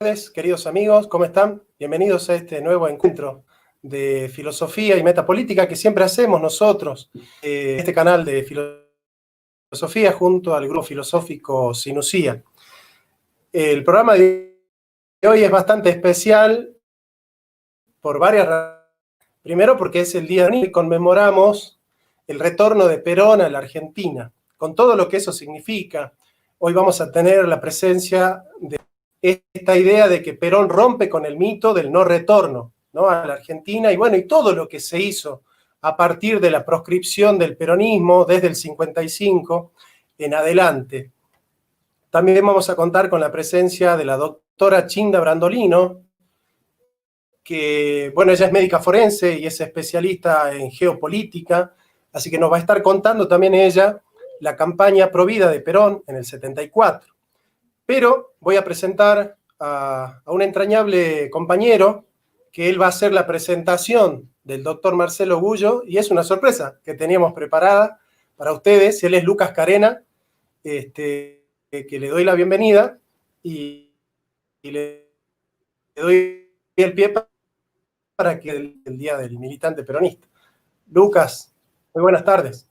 tardes, queridos amigos, ¿cómo están? Bienvenidos a este nuevo encuentro de filosofía y metapolítica que siempre hacemos nosotros, este canal de filosofía junto al grupo filosófico Sinusía. El programa de hoy es bastante especial por varias razones. Primero porque es el día de y conmemoramos el retorno de Perón a la Argentina, con todo lo que eso significa. Hoy vamos a tener la presencia de esta idea de que Perón rompe con el mito del no retorno, ¿no?, a la Argentina, y bueno, y todo lo que se hizo a partir de la proscripción del peronismo desde el 55 en adelante. También vamos a contar con la presencia de la doctora Chinda Brandolino, que, bueno, ella es médica forense y es especialista en geopolítica, así que nos va a estar contando también ella la campaña Provida de Perón en el 74. Pero voy a presentar a un entrañable compañero que él va a hacer la presentación del doctor Marcelo Gullo, y es una sorpresa que teníamos preparada para ustedes. Él es Lucas Carena, que le doy la bienvenida y le doy el pie para que el Día del Militante Peronista. Lucas, muy buenas tardes.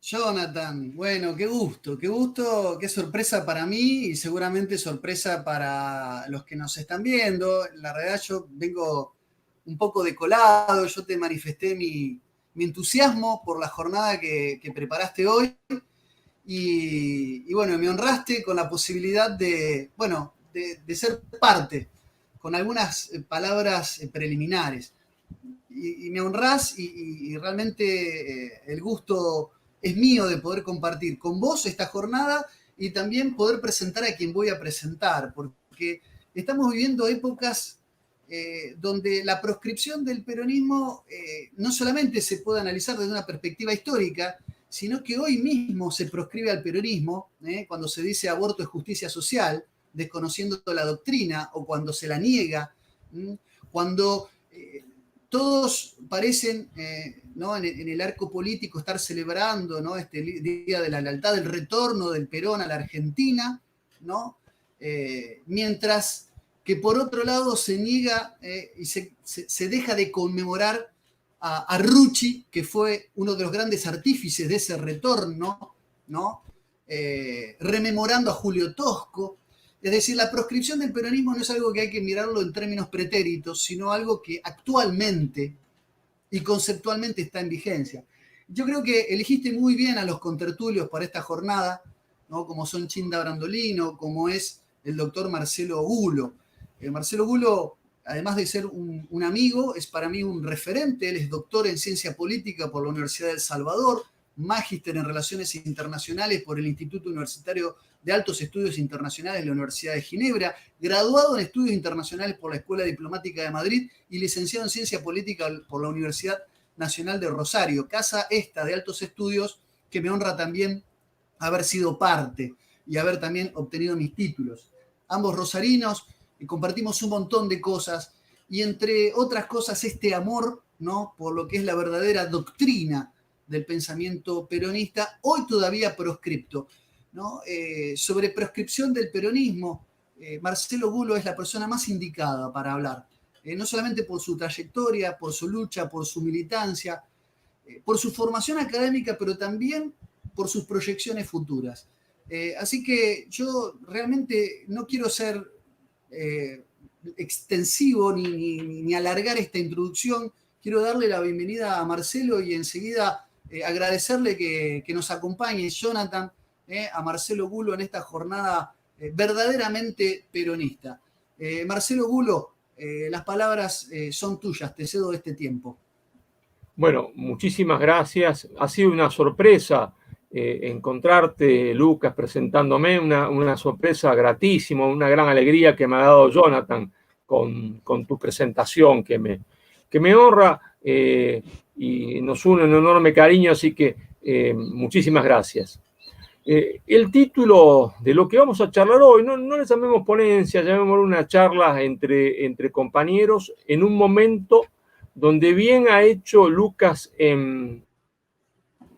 Jonathan, bueno, qué gusto, qué sorpresa para mí y seguramente sorpresa para los que nos están viendo. La realidad yo vengo un poco decolado, yo te manifesté mi entusiasmo por la jornada que preparaste hoy y bueno, me honraste con la posibilidad de ser parte, con algunas palabras preliminares. Y me honrás y realmente el gusto es mío de poder compartir con vos esta jornada y también poder presentar a quien voy a presentar, porque estamos viviendo épocas donde la proscripción del peronismo no solamente se puede analizar desde una perspectiva histórica, sino que hoy mismo se proscribe al peronismo, cuando se dice aborto es justicia social, desconociendo la doctrina, o cuando se la niega, cuando todos parecen, ¿no?, en el arco político estar celebrando, ¿no?, este Día de la Lealtad, el retorno del Perón a la Argentina, ¿no? Mientras que por otro lado se niega y se deja de conmemorar a Rucci, que fue uno de los grandes artífices de ese retorno, ¿no? Rememorando a Julio Tosco. Es decir, la proscripción del peronismo no es algo que hay que mirarlo en términos pretéritos, sino algo que actualmente y conceptualmente está en vigencia. Yo creo que elegiste muy bien a los contertulios para esta jornada, ¿no?, como son Chinda Brandolino, como es el doctor Marcelo Gullo. Marcelo Gullo, además de ser un amigo, es para mí un referente. Él es doctor en ciencia política por la Universidad de El Salvador, magíster en relaciones internacionales por el Instituto Universitario de Altos Estudios Internacionales de la Universidad de Ginebra, graduado en estudios internacionales por la Escuela Diplomática de Madrid y licenciado en ciencia política por la Universidad Nacional de Rosario, casa esta de altos estudios que me honra también haber sido parte y haber también obtenido mis títulos. Ambos rosarinos, y compartimos un montón de cosas, y entre otras cosas este amor, ¿no?, por lo que es la verdadera doctrina del pensamiento peronista, hoy todavía proscripto, ¿no? Sobre proscripción del peronismo, Marcelo Gullo es la persona más indicada para hablar, no solamente por su trayectoria, por su lucha, por su militancia, por su formación académica, pero también por sus proyecciones futuras. Así que yo realmente no quiero ser extensivo ni alargar esta introducción. Quiero darle la bienvenida a Marcelo y enseguida agradecerle que nos acompañe Jonathan, a Marcelo Gullo en esta jornada verdaderamente peronista. Marcelo Gullo, las palabras son tuyas, te cedo este tiempo. Bueno, muchísimas gracias. Ha sido una sorpresa encontrarte, Lucas, presentándome, una sorpresa gratísima, una gran alegría que me ha dado Jonathan con tu presentación, que me honra y nos une un enorme cariño, así que muchísimas gracias. El título de lo que vamos a charlar hoy, no le llamemos ponencia, llamémoslo una charla entre compañeros en un momento donde bien ha hecho Lucas en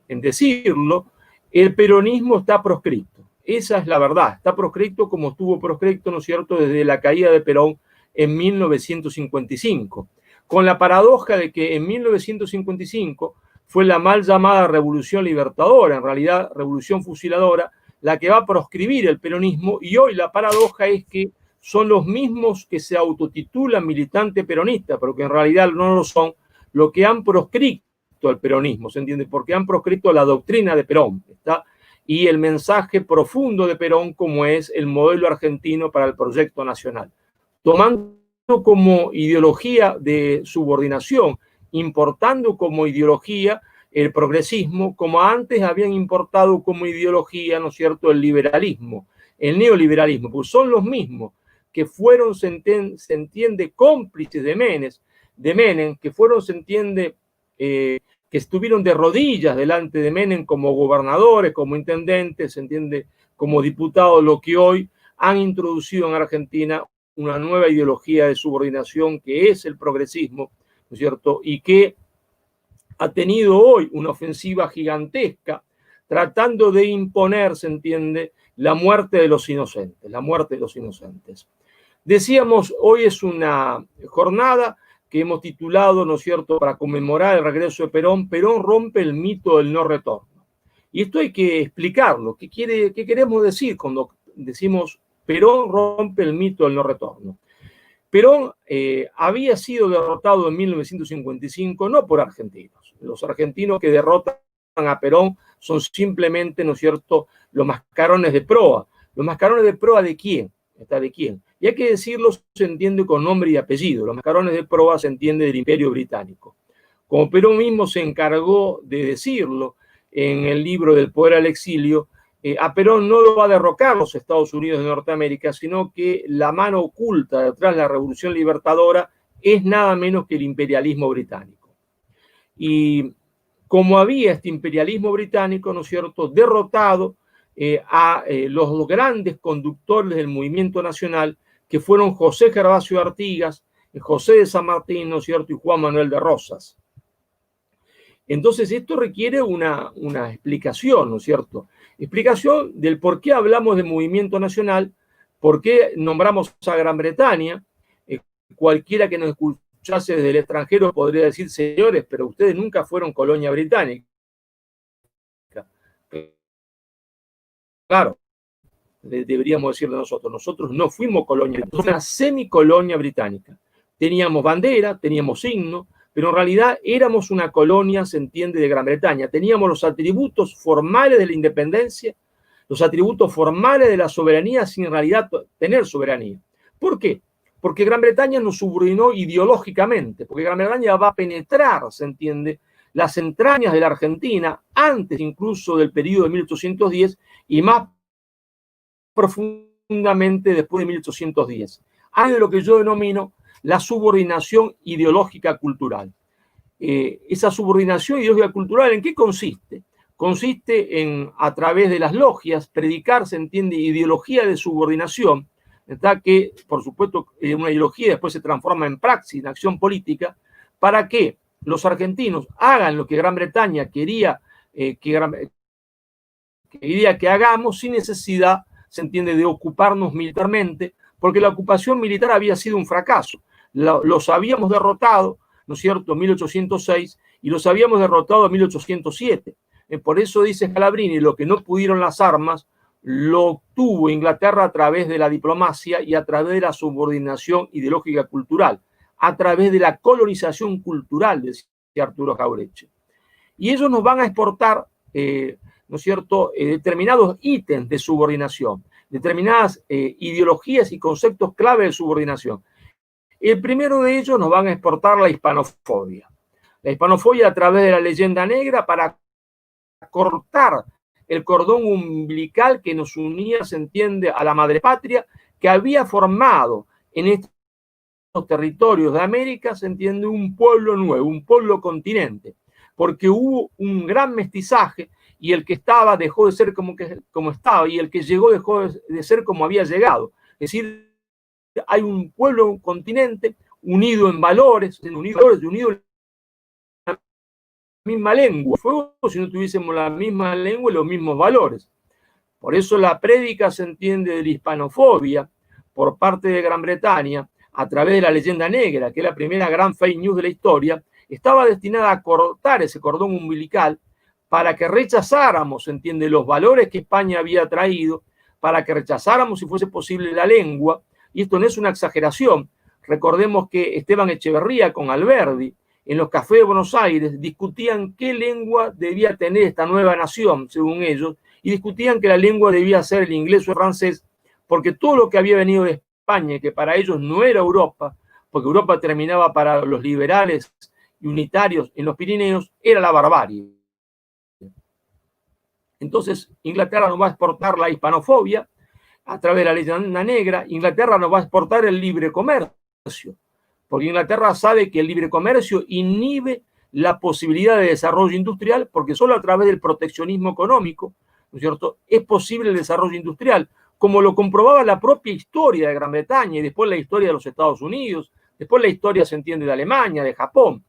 decirlo, el peronismo está proscripto. Esa es la verdad. Está proscripto como estuvo proscripto, ¿no es cierto?, desde la caída de Perón en 1955. Con la paradoja de que en 1955 fue la mal llamada Revolución Libertadora, en realidad Revolución Fusiladora, la que va a proscribir el peronismo, y hoy la paradoja es que son los mismos que se autotitulan militantes peronistas, pero que en realidad no lo son, lo que han proscrito el peronismo, ¿se entiende? Porque han proscrito la doctrina de Perón, ¿está? Y el mensaje profundo de Perón, como es el modelo argentino para el proyecto nacional, tomando como ideología de subordinación, importando como ideología el progresismo, como antes habían importado como ideología, ¿no es cierto?, el liberalismo, el neoliberalismo, pues son los mismos que fueron, se entiende, cómplices de Menem, que fueron, se entiende, que estuvieron de rodillas delante de Menem como gobernadores, como intendentes, se entiende, como diputados, lo que hoy han introducido en Argentina una nueva ideología de subordinación que es el progresismo, ¿no es cierto?, y que ha tenido hoy una ofensiva gigantesca tratando de imponer, se entiende, la muerte de los inocentes, la muerte de los inocentes. Decíamos, hoy es una jornada que hemos titulado, ¿no es cierto?, para conmemorar el regreso de Perón, Perón rompe el mito del no retorno. Y esto hay que explicarlo. ¿Qué queremos decir cuando decimos Perón rompe el mito del no retorno? Perón había sido derrotado en 1955 no por argentinos. Los argentinos que derrotan a Perón son simplemente, ¿no es cierto?, los mascarones de proa. ¿Los mascarones de proa de quién? ¿De quién? Y hay que decirlo, se entiende con nombre y apellido. Los mascarones de proa se entiende del Imperio Británico. Como Perón mismo se encargó de decirlo en el libro del Poder al Exilio, a Perón no lo va a derrocar los Estados Unidos de Norteamérica, sino que la mano oculta detrás de la Revolución Libertadora es nada menos que el imperialismo británico. Y como había este imperialismo británico, ¿no es cierto?, derrotado a los grandes conductores del movimiento nacional, que fueron José Gervasio Artigas, José de San Martín, ¿no es cierto?, y Juan Manuel de Rosas. Entonces esto requiere una explicación, ¿no es cierto? Explicación del por qué hablamos de movimiento nacional, por qué nombramos a Gran Bretaña. Cualquiera que nos escuchase desde el extranjero podría decir, señores, pero ustedes nunca fueron colonia británica. Claro, deberíamos decirle nosotros no fuimos colonia británica, somos una semicolonia británica. Teníamos bandera, teníamos signo, pero en realidad éramos una colonia, se entiende, de Gran Bretaña. Teníamos los atributos formales de la independencia, los atributos formales de la soberanía, sin en realidad tener soberanía. ¿Por qué? Porque Gran Bretaña nos subordinó ideológicamente, porque Gran Bretaña va a penetrar, se entiende, las entrañas de la Argentina, antes incluso del periodo de 1810, y más profundamente después de 1810. Hay de lo que yo denomino la subordinación ideológica cultural. Esa subordinación ideológica cultural, ¿en qué consiste? Consiste en, a través de las logias, predicar, se entiende, ideología de subordinación, ¿está? Que, por supuesto, una ideología después se transforma en praxis, en acción política, para que los argentinos hagan lo que Gran Bretaña quería que hagamos sin necesidad, se entiende, de ocuparnos militarmente, porque la ocupación militar había sido un fracaso. Los habíamos derrotado, ¿no es cierto?, en 1806, y los habíamos derrotado en 1807. Por eso dice Scalabrini, lo que no pudieron las armas, lo obtuvo Inglaterra a través de la diplomacia y a través de la subordinación ideológica cultural, a través de la colonización cultural, decía Arturo Jauretche. Y ellos nos van a exportar, ¿no es cierto?, determinados ítems de subordinación, determinadas ideologías y conceptos clave de subordinación. El primero de ellos nos van a exportar la hispanofobia. La hispanofobia a través de la leyenda negra para cortar el cordón umbilical que nos unía, se entiende, a la madre patria, que había formado en estos territorios de América, se entiende, un pueblo nuevo, un pueblo continente, porque hubo un gran mestizaje y el que estaba dejó de ser como estaba y el que llegó dejó de ser como había llegado. Es decir, hay un pueblo, un continente unido en valores, unido en la misma lengua. Fuego si no tuviésemos la misma lengua y los mismos valores. Por eso la prédica, se entiende, de la hispanofobia por parte de Gran Bretaña, a través de la leyenda negra, que es la primera gran fake news de la historia, estaba destinada a cortar ese cordón umbilical para que rechazáramos, se entiende, los valores que España había traído, para que rechazáramos, si fuese posible, la lengua. Y esto no es una exageración. Recordemos que Esteban Echeverría con Alberdi, en los cafés de Buenos Aires, discutían qué lengua debía tener esta nueva nación, según ellos, y discutían que la lengua debía ser el inglés o el francés, porque todo lo que había venido de España, que para ellos no era Europa, porque Europa terminaba para los liberales y unitarios en los Pirineos, era la barbarie. Entonces, Inglaterra nos va a exportar la hispanofobia a través de la leyenda negra. Inglaterra nos va a exportar el libre comercio, porque Inglaterra sabe que el libre comercio inhibe la posibilidad de desarrollo industrial, porque solo a través del proteccionismo económico, ¿no es cierto?, es posible el desarrollo industrial, como lo comprobaba la propia historia de Gran Bretaña y después la historia de los Estados Unidos, después la historia, se entiende, de Alemania, de Japón.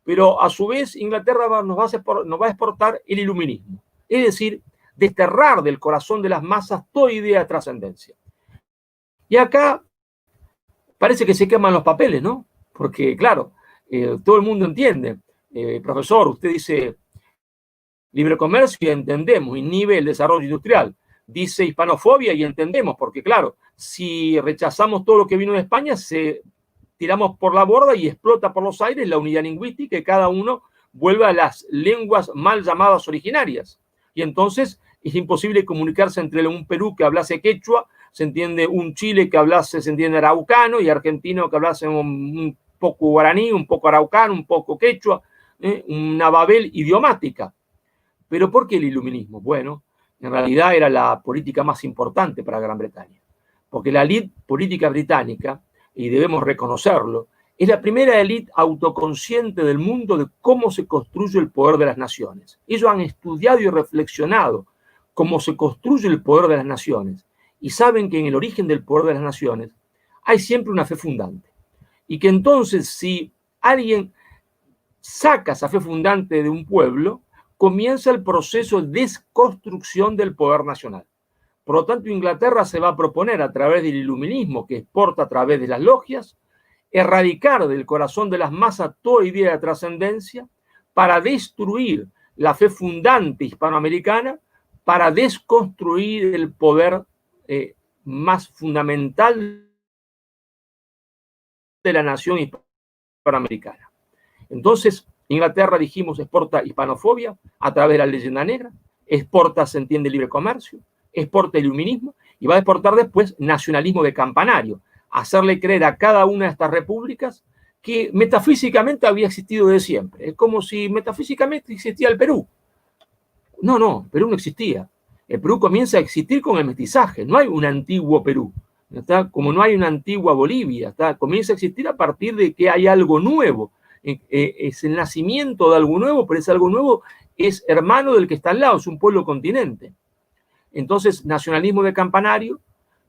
Pero a su vez Inglaterra nos va a exportar el iluminismo, es decir, desterrar del corazón de las masas toda idea de trascendencia. Y acá parece que se queman los papeles, ¿no? Porque, claro, todo el mundo entiende. Profesor, usted dice libre comercio y entendemos, inhibe el desarrollo industrial. Dice hispanofobia y entendemos, porque, claro, si rechazamos todo lo que vino de España, tiramos por la borda y explota por los aires la unidad lingüística y cada uno vuelve a las lenguas mal llamadas originarias. Y entonces es imposible comunicarse entre un Perú que hablase quechua, se entiende, un Chile que hablase, se entiende, araucano, y argentino que hablase un poco guaraní, un poco araucano, un poco quechua, una babel idiomática. ¿Pero por qué el iluminismo? Bueno, en realidad era la política más importante para Gran Bretaña, porque la élite política británica, y debemos reconocerlo, es la primera élite autoconsciente del mundo de cómo se construye el poder de las naciones. Ellos han estudiado y reflexionado cómo se construye el poder de las naciones y saben que en el origen del poder de las naciones hay siempre una fe fundante. Y que entonces, si alguien saca esa fe fundante de un pueblo, comienza el proceso de desconstrucción del poder nacional. Por lo tanto, Inglaterra se va a proponer a través del iluminismo que exporta a través de las logias, erradicar del corazón de las masas toda idea de trascendencia para destruir la fe fundante hispanoamericana, para desconstruir el poder más fundamental de la nación hispanoamericana. Entonces, Inglaterra, dijimos, exporta hispanofobia a través de la leyenda negra, exporta, se entiende, libre comercio, exporta iluminismo y va a exportar después nacionalismo de campanario, hacerle creer a cada una de estas repúblicas que metafísicamente había existido desde siempre. Es como si metafísicamente existía el Perú. No, Perú no existía. El Perú comienza a existir con el mestizaje. No hay un antiguo Perú, ¿está? Como no hay una antigua Bolivia. ¿Está? Comienza a existir a partir de que hay algo nuevo. Es el nacimiento de algo nuevo, pero ese algo nuevo es hermano del que está al lado, es un pueblo continente. Entonces, nacionalismo de campanario,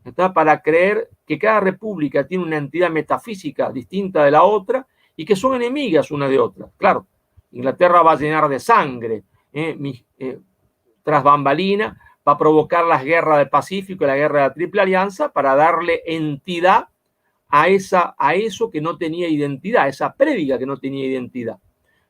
¿está? Para creer que cada república tiene una entidad metafísica distinta de la otra y que son enemigas una de otra. Claro, Inglaterra va a llenar de sangre, tras bambalina, va a provocar las guerras del Pacífico y la guerra de la Triple Alianza para darle entidad a eso que no tenía identidad, esa prédica que no tenía identidad.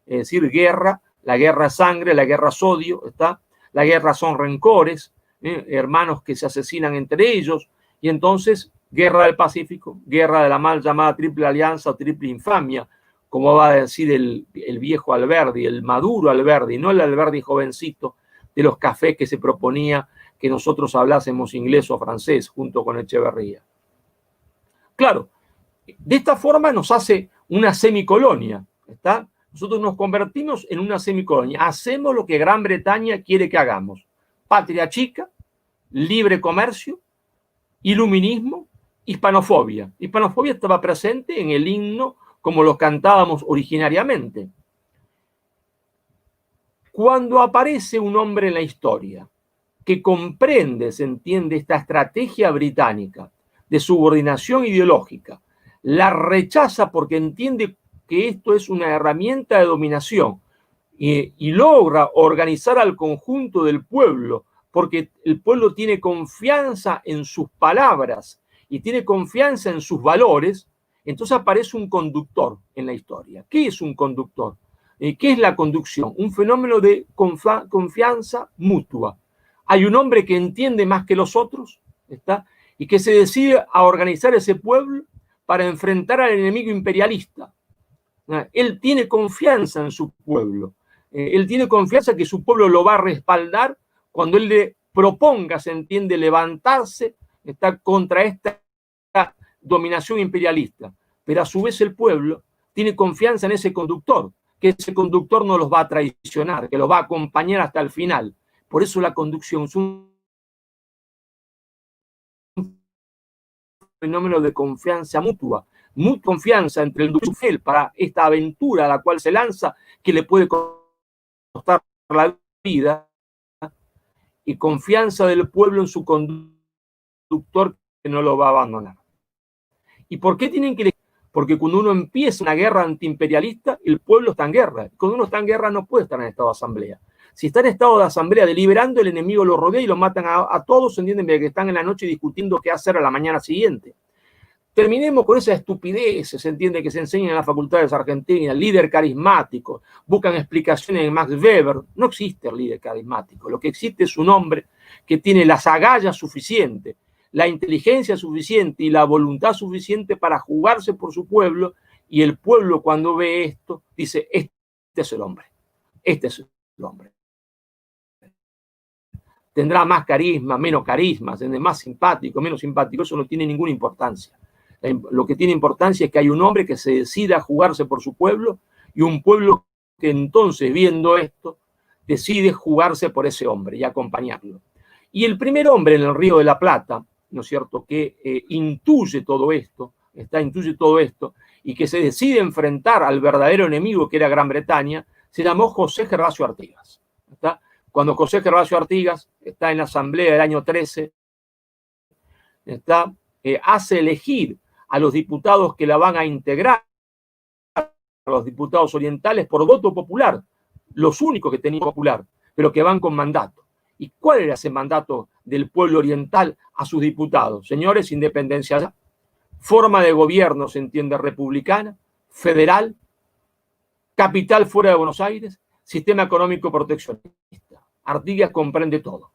Es decir, guerra, la guerra es sangre, la guerra es odio, ¿está? La guerra son rencores, hermanos que se asesinan entre ellos, y entonces guerra del Pacífico, guerra de la mal llamada Triple Alianza o Triple Infamia, como va a decir el viejo Alberdi, el maduro Alberdi, no el Alberdi jovencito de los cafés que se proponía que nosotros hablásemos inglés o francés junto con Echeverría. Claro, de esta forma nos hace una semicolonia, ¿está? Nosotros nos convertimos en una semicolonia, hacemos lo que Gran Bretaña quiere que hagamos: patria chica, libre comercio, iluminismo, hispanofobia. Hispanofobia estaba presente en el himno como lo cantábamos originariamente. Cuando aparece un hombre en la historia que comprende, se entiende, esta estrategia británica de subordinación ideológica, la rechaza porque entiende que esto es una herramienta de dominación y logra organizar al conjunto del pueblo porque el pueblo tiene confianza en sus palabras y tiene confianza en sus valores, entonces aparece un conductor en la historia. ¿Qué es un conductor? ¿Qué es la conducción? Un fenómeno de confianza mutua. Hay un hombre que entiende más que los otros, ¿está? Y que se decide a organizar ese pueblo para enfrentar al enemigo imperialista. Él tiene confianza en su pueblo. Él tiene confianza que su pueblo lo va a respaldar cuando él le proponga, se entiende, levantarse, está contra esta dominación imperialista. Pero a su vez el pueblo tiene confianza en ese conductor, que ese conductor no los va a traicionar, que los va a acompañar hasta el final. Por eso la conducción es un fenómeno de confianza mutua, confianza entre el duque para esta aventura a la cual se lanza, que le puede costar la vida, y confianza del pueblo en su conductor que no lo va a abandonar. ¿Y por qué tienen que elegir? Porque cuando uno empieza una guerra antiimperialista, el pueblo está en guerra. Cuando uno está en guerra no puede estar en estado de asamblea. Si está en estado de asamblea deliberando, el enemigo lo rodea y lo matan a todos, entienden, que están en la noche discutiendo qué hacer a la mañana siguiente. Terminemos con esa estupidez, se entiende, que se enseña en las facultades argentinas, líder carismático, buscan explicaciones en Max Weber. No existe el líder carismático, lo que existe es un hombre que tiene las agallas suficientes, la inteligencia suficiente y la voluntad suficiente para jugarse por su pueblo, y el pueblo cuando ve esto dice, este es el hombre, este es el hombre. Tendrá más carisma, menos carisma, más simpático, menos simpático, eso no tiene ninguna importancia. Lo que tiene importancia es que hay un hombre que se decida a jugarse por su pueblo y un pueblo que entonces, viendo esto, decide jugarse por ese hombre y acompañarlo. Y el primer hombre en el Río de la Plata, ¿no es cierto?, que intuye todo esto y que se decide enfrentar al verdadero enemigo que era Gran Bretaña, se llamó José Gervasio Artigas. ¿Está? Cuando José Gervasio Artigas está en la asamblea del año 13, hace elegir a los diputados que la van a integrar, a los diputados orientales, por voto popular, los únicos que tenían popular, pero que van con mandato. ¿Y cuál era ese mandato del pueblo oriental a sus diputados? Señores, independencia ya, forma de gobierno, se entiende, republicana, federal, capital fuera de Buenos Aires, sistema económico proteccionista. Artigas comprende todo.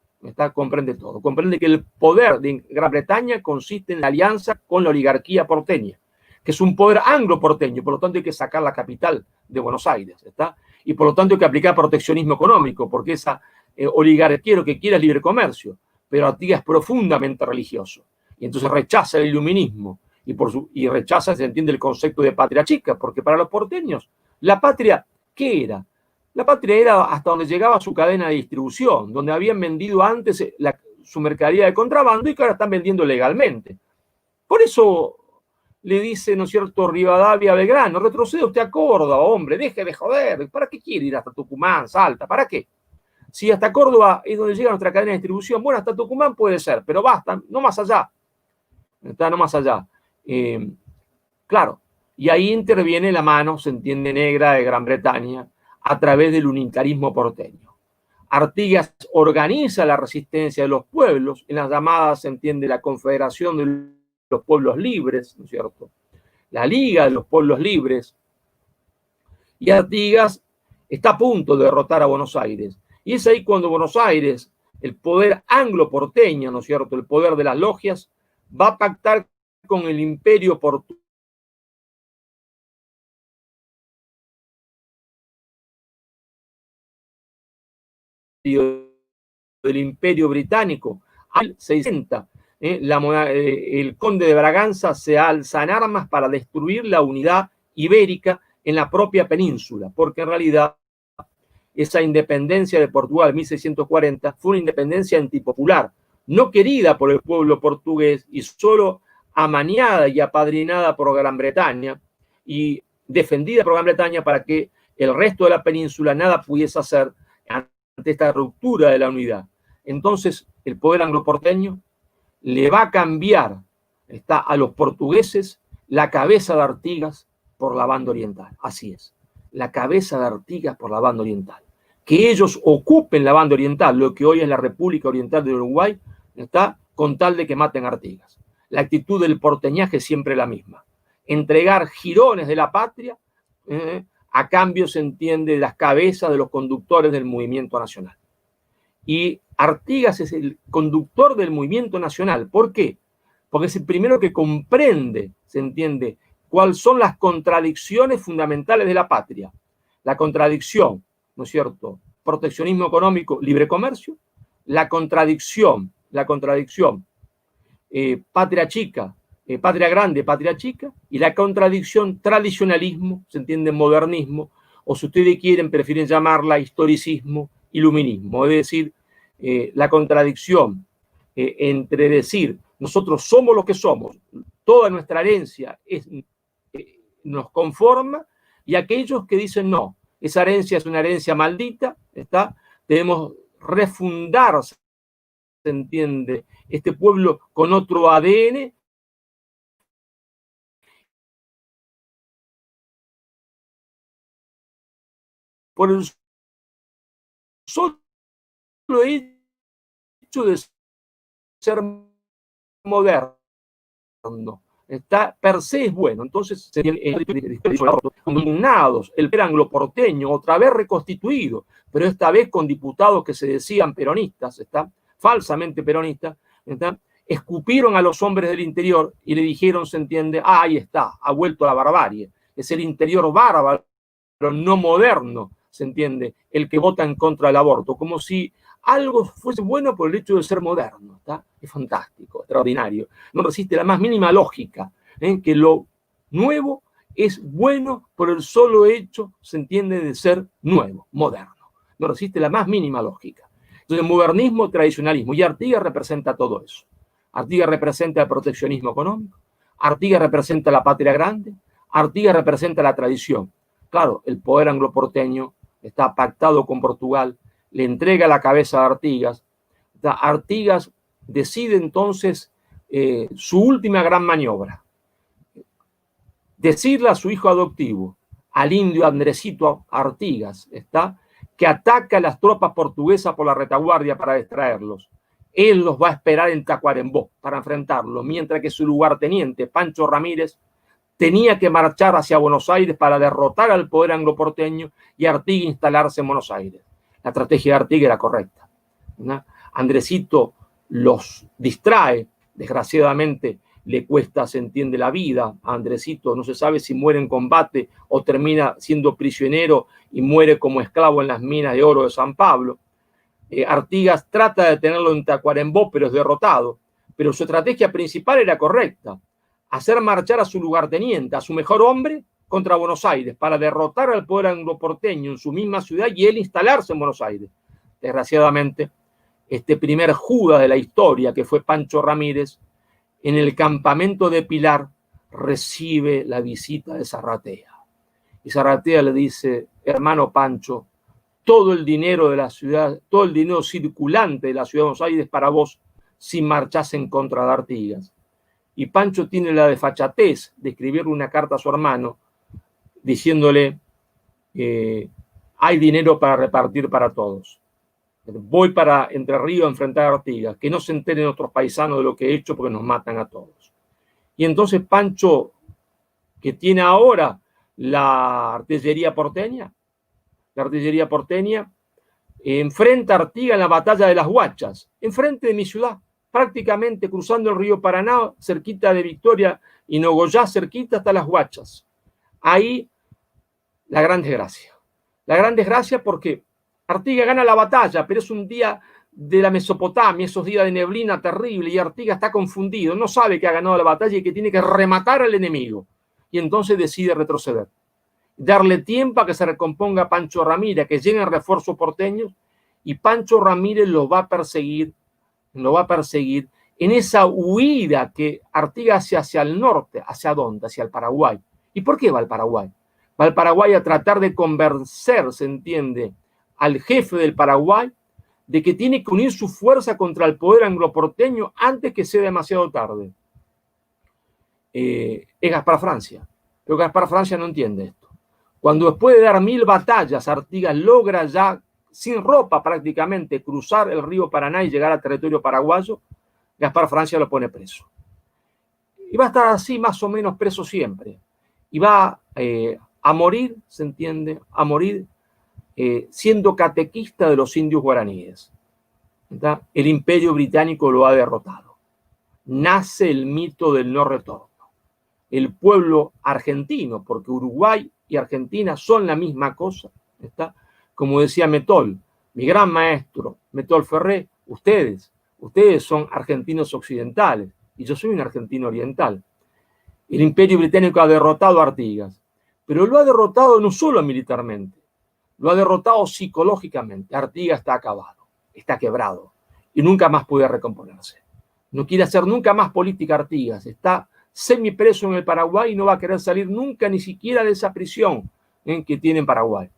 Comprende todo. Comprende que el poder de Gran Bretaña consiste en la alianza con la oligarquía porteña, que es un poder anglo-porteño, por lo tanto hay que sacar la capital de Buenos Aires, ¿está? Y por lo tanto hay que aplicar proteccionismo económico, porque esa oligarquía lo que quiere es libre comercio, pero Artigas es profundamente religioso, y entonces rechaza el iluminismo, y rechaza, se entiende, el concepto de patria chica, porque para los porteños, la patria, ¿qué era? La patria era hasta donde llegaba su cadena de distribución, donde habían vendido antes su mercadería de contrabando y que ahora están vendiendo legalmente. Por eso le dice, ¿no es cierto?, Rivadavia a Belgrano, retrocede usted a Córdoba, hombre, deje de joder, ¿para qué quiere ir hasta Tucumán, Salta? ¿Para qué? Si hasta Córdoba es donde llega nuestra cadena de distribución, bueno, hasta Tucumán puede ser, pero basta, no más allá. No más allá. Claro, y ahí interviene la mano, se entiende, negra de Gran Bretaña, a través del unitarismo porteño. Artigas organiza la resistencia de los pueblos en las llamadas, se entiende, la Confederación de los Pueblos Libres, ¿no es cierto?, la Liga de los Pueblos Libres, y Artigas está a punto de derrotar a Buenos Aires. Y es ahí cuando Buenos Aires, el poder anglo-porteño, ¿no es cierto?, el poder de las logias, va a pactar con el imperio portugués del imperio británico. Al 660, el conde de Braganza se alza en armas para destruir la unidad ibérica en la propia península, porque en realidad esa independencia de Portugal en 1640 fue una independencia antipopular, no querida por el pueblo portugués y solo amañada y apadrinada por Gran Bretaña y defendida por Gran Bretaña para que el resto de la península nada pudiese hacer ante esta ruptura de la unidad. Entonces, el poder angloporteño le va a cambiar a los portugueses la cabeza de Artigas por la banda oriental. Así es, la cabeza de Artigas por la banda oriental. que ellos ocupen la banda oriental, lo que hoy es la República Oriental del Uruguay, ¿está? Con tal de que maten a Artigas. La actitud del porteñaje es siempre la misma. Entregar jirones de la patria a cambio, se entiende, de las cabezas de los conductores del movimiento nacional. Y Artigas es el conductor del movimiento nacional. ¿Por qué? Porque es el primero que comprende, se entiende, cuáles son las contradicciones fundamentales de la patria. La contradicción, ¿no es cierto? Proteccionismo económico, libre comercio. La contradicción, patria chica, patria grande, patria chica. Y la contradicción, tradicionalismo, se entiende, modernismo, o si ustedes quieren, prefieren llamarla historicismo, iluminismo. Es decir, la contradicción entre decir, nosotros somos lo que somos, toda nuestra herencia nos conforma, y aquellos que dicen no, esa herencia es una herencia maldita, ¿está? Debemos refundar, se entiende, este pueblo con otro ADN. Por el solo hecho de ser moderno, está per se es bueno. Entonces, indignados, el anglo porteño otra vez reconstituido, pero esta vez con diputados que se decían peronistas, ¿está? Falsamente peronistas, ¿está? Escupieron a los hombres del interior y le dijeron, se entiende, ahí está, ha vuelto la barbarie, es el interior bárbaro, no moderno, se entiende, el que vota en contra del aborto, como si algo fuese bueno por el hecho de ser moderno, ¿está? Es fantástico, extraordinario. No resiste la más mínima lógica, que lo nuevo es bueno por el solo hecho, se entiende, de ser nuevo, moderno. No resiste la más mínima lógica. Entonces, modernismo, tradicionalismo, y Artigas representa todo eso. Artigas representa el proteccionismo económico, Artigas representa la patria grande, Artigas representa la tradición. Claro, el poder angloporteño está pactado con Portugal, le entrega la cabeza a Artigas. Artigas decide entonces su última gran maniobra. Decirle a su hijo adoptivo, al indio Andresito Artigas, que ataca a las tropas portuguesas por la retaguardia para distraerlos. Él los va a esperar en Tacuarembó para enfrentarlos, mientras que su lugarteniente, Pancho Ramírez, tenía que marchar hacia Buenos Aires para derrotar al poder angloporteño y Artigas instalarse en Buenos Aires. La estrategia de Artigas era correcta, ¿no? Andresito los distrae, desgraciadamente le cuesta, se entiende, la vida a Andresito, no se sabe si muere en combate o termina siendo prisionero y muere como esclavo en las minas de oro de San Pablo. Artigas trata de tenerlo en Tacuarembó, pero es derrotado, pero su estrategia principal era correcta: hacer marchar a su lugarteniente, a su mejor hombre, contra Buenos Aires, para derrotar al poder angloporteño en su misma ciudad y él instalarse en Buenos Aires. Desgraciadamente, este primer Judas de la historia, que fue Pancho Ramírez, en el campamento de Pilar, recibe la visita de Zarratea. Y Zarratea le dice: hermano Pancho, todo el dinero de la ciudad, todo el dinero circulante de la ciudad de Buenos Aires es para vos, si marchás en contra de Artigas. Y Pancho tiene la desfachatez de escribirle una carta a su hermano diciéndole: hay dinero para repartir para todos. Voy para Entre Ríos a enfrentar a Artigas, que no se enteren otros paisanos de lo que he hecho porque nos matan a todos. Y entonces Pancho, que tiene ahora la artillería porteña, enfrenta a Artigas en la batalla de las Huachas, enfrente de mi ciudad, prácticamente cruzando el río Paraná, cerquita de Victoria y Nogoyá, cerquita hasta las Huachas. Ahí la gran desgracia. La gran desgracia porque Artigas gana la batalla, pero es un día de la Mesopotamia, esos días de neblina terrible, y Artigas está confundido, no sabe que ha ganado la batalla y que tiene que rematar al enemigo. Y entonces decide retroceder, darle tiempo a que se recomponga Pancho Ramírez, que lleguen refuerzos porteños, y Pancho Ramírez lo va a perseguir en esa huida que Artigas hace hacia el norte. ¿Hacia dónde? Hacia el Paraguay. ¿Y por qué va al Paraguay? Va al Paraguay a tratar de convencer, se entiende, al jefe del Paraguay de que tiene que unir su fuerza contra el poder angloporteño antes que sea demasiado tarde. Es Gaspar Francia. Pero Gaspar Francia no entiende esto. Cuando después de dar 1000 batallas, Artigas logra ya sin ropa prácticamente, cruzar el río Paraná y llegar al territorio paraguayo, Gaspar Francia lo pone preso. Y va a estar así más o menos preso siempre. Y va a morir, se entiende, a morir siendo catequista de los indios guaraníes. ¿Verdad? El Imperio Británico lo ha derrotado. Nace el mito del no retorno. El pueblo argentino, porque Uruguay y Argentina son la misma cosa, ¿está? Como decía Metol, mi gran maestro, Metol Ferré, ustedes son argentinos occidentales y yo soy un argentino oriental. El Imperio Británico ha derrotado a Artigas, pero lo ha derrotado no solo militarmente, lo ha derrotado psicológicamente. Artigas está acabado, está quebrado y nunca más puede recomponerse. No quiere hacer nunca más política Artigas, está semipreso en el Paraguay y no va a querer salir nunca ni siquiera de esa prisión que tiene en Paraguay.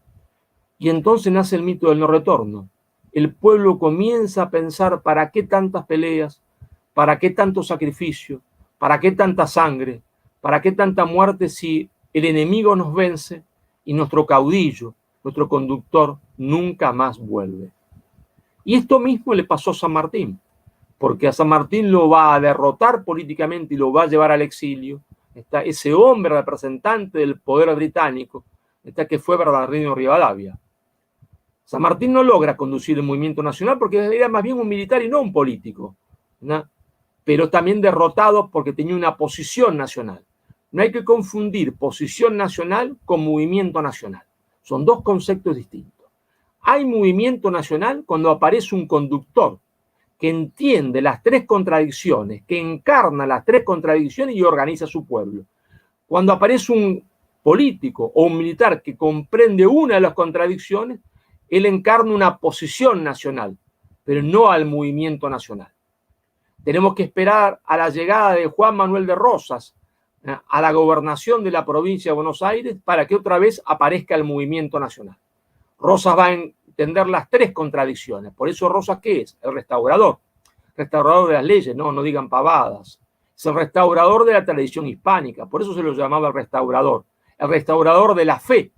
Y entonces nace el mito del no retorno. El pueblo comienza a pensar ¿para qué tantas peleas? ¿Para qué tanto sacrificio? ¿Para qué tanta sangre? ¿Para qué tanta muerte si el enemigo nos vence y nuestro caudillo, nuestro conductor, nunca más vuelve? Y esto mismo le pasó a San Martín, porque a San Martín lo va a derrotar políticamente y lo va a llevar al exilio. Está ese hombre representante del poder británico, está que fue Bernardino Rivadavia. San Martín no logra conducir el movimiento nacional porque era más bien un militar y no un político, ¿no? Pero también derrotado porque tenía una posición nacional. No hay que confundir posición nacional con movimiento nacional. Son dos conceptos distintos. Hay movimiento nacional cuando aparece un conductor que entiende las tres contradicciones, que encarna las tres contradicciones y organiza su pueblo. Cuando aparece un político o un militar que comprende una de las contradicciones, él encarna una posición nacional, pero no al movimiento nacional. Tenemos que esperar a la llegada de Juan Manuel de Rosas a la gobernación de la provincia de Buenos Aires para que otra vez aparezca el movimiento nacional. Rosas va a entender las tres contradicciones. Por eso Rosas, ¿qué es? El restaurador. Restaurador de las leyes, no digan pavadas. Es el restaurador de la tradición hispánica. Por eso se lo llamaba el restaurador. El restaurador de la fe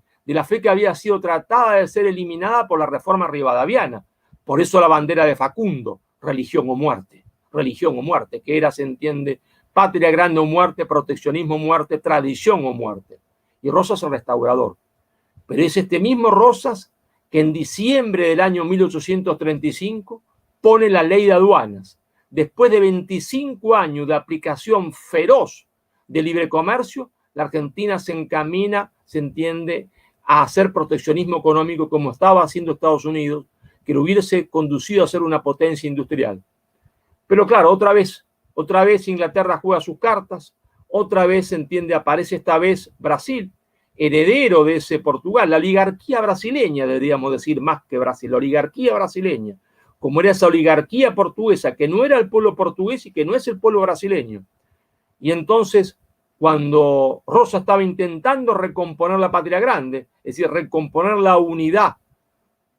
que había sido tratada de ser eliminada por la reforma rivadaviana. Por eso la bandera de Facundo, religión o muerte, que era, se entiende, patria grande o muerte, proteccionismo o muerte, tradición o muerte. Y Rosas es el restaurador. Pero es este mismo Rosas que en diciembre del año 1835 pone la ley de aduanas. Después de 25 años de aplicación feroz de libre comercio, la Argentina se encamina, se entiende, a hacer proteccionismo económico como estaba haciendo Estados Unidos, que lo hubiese conducido a ser una potencia industrial. Pero claro, otra vez Inglaterra juega sus cartas, otra vez, se entiende, aparece esta vez Brasil, heredero de ese Portugal, la oligarquía brasileña, deberíamos decir más que Brasil, la oligarquía brasileña, como era esa oligarquía portuguesa, que no era el pueblo portugués y que no es el pueblo brasileño. Y entonces, cuando Rosas estaba intentando recomponer la patria grande, es decir, recomponer la unidad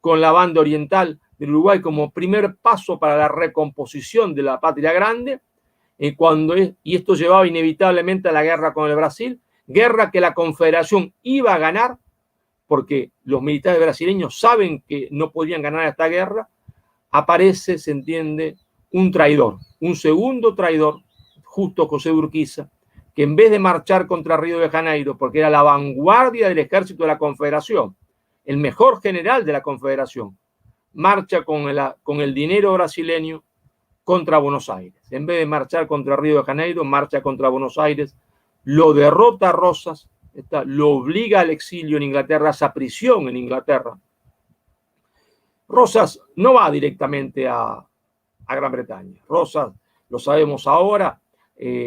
con la banda oriental del Uruguay como primer paso para la recomposición de la patria grande, y esto llevaba inevitablemente a la guerra con el Brasil, guerra que la Confederación iba a ganar, porque los militares brasileños saben que no podían ganar esta guerra, aparece, se entiende, un traidor, un segundo traidor, Justo José de Urquiza, que en vez de marchar contra Río de Janeiro, porque era la vanguardia del ejército de la Confederación, el mejor general de la Confederación, marcha con el dinero brasileño contra Buenos Aires. En vez de marchar contra Río de Janeiro, marcha contra Buenos Aires, lo derrota a Rosas, lo obliga al exilio en Inglaterra, a esa prisión en Inglaterra. Rosas no va directamente a Gran Bretaña. Rosas, lo sabemos ahora,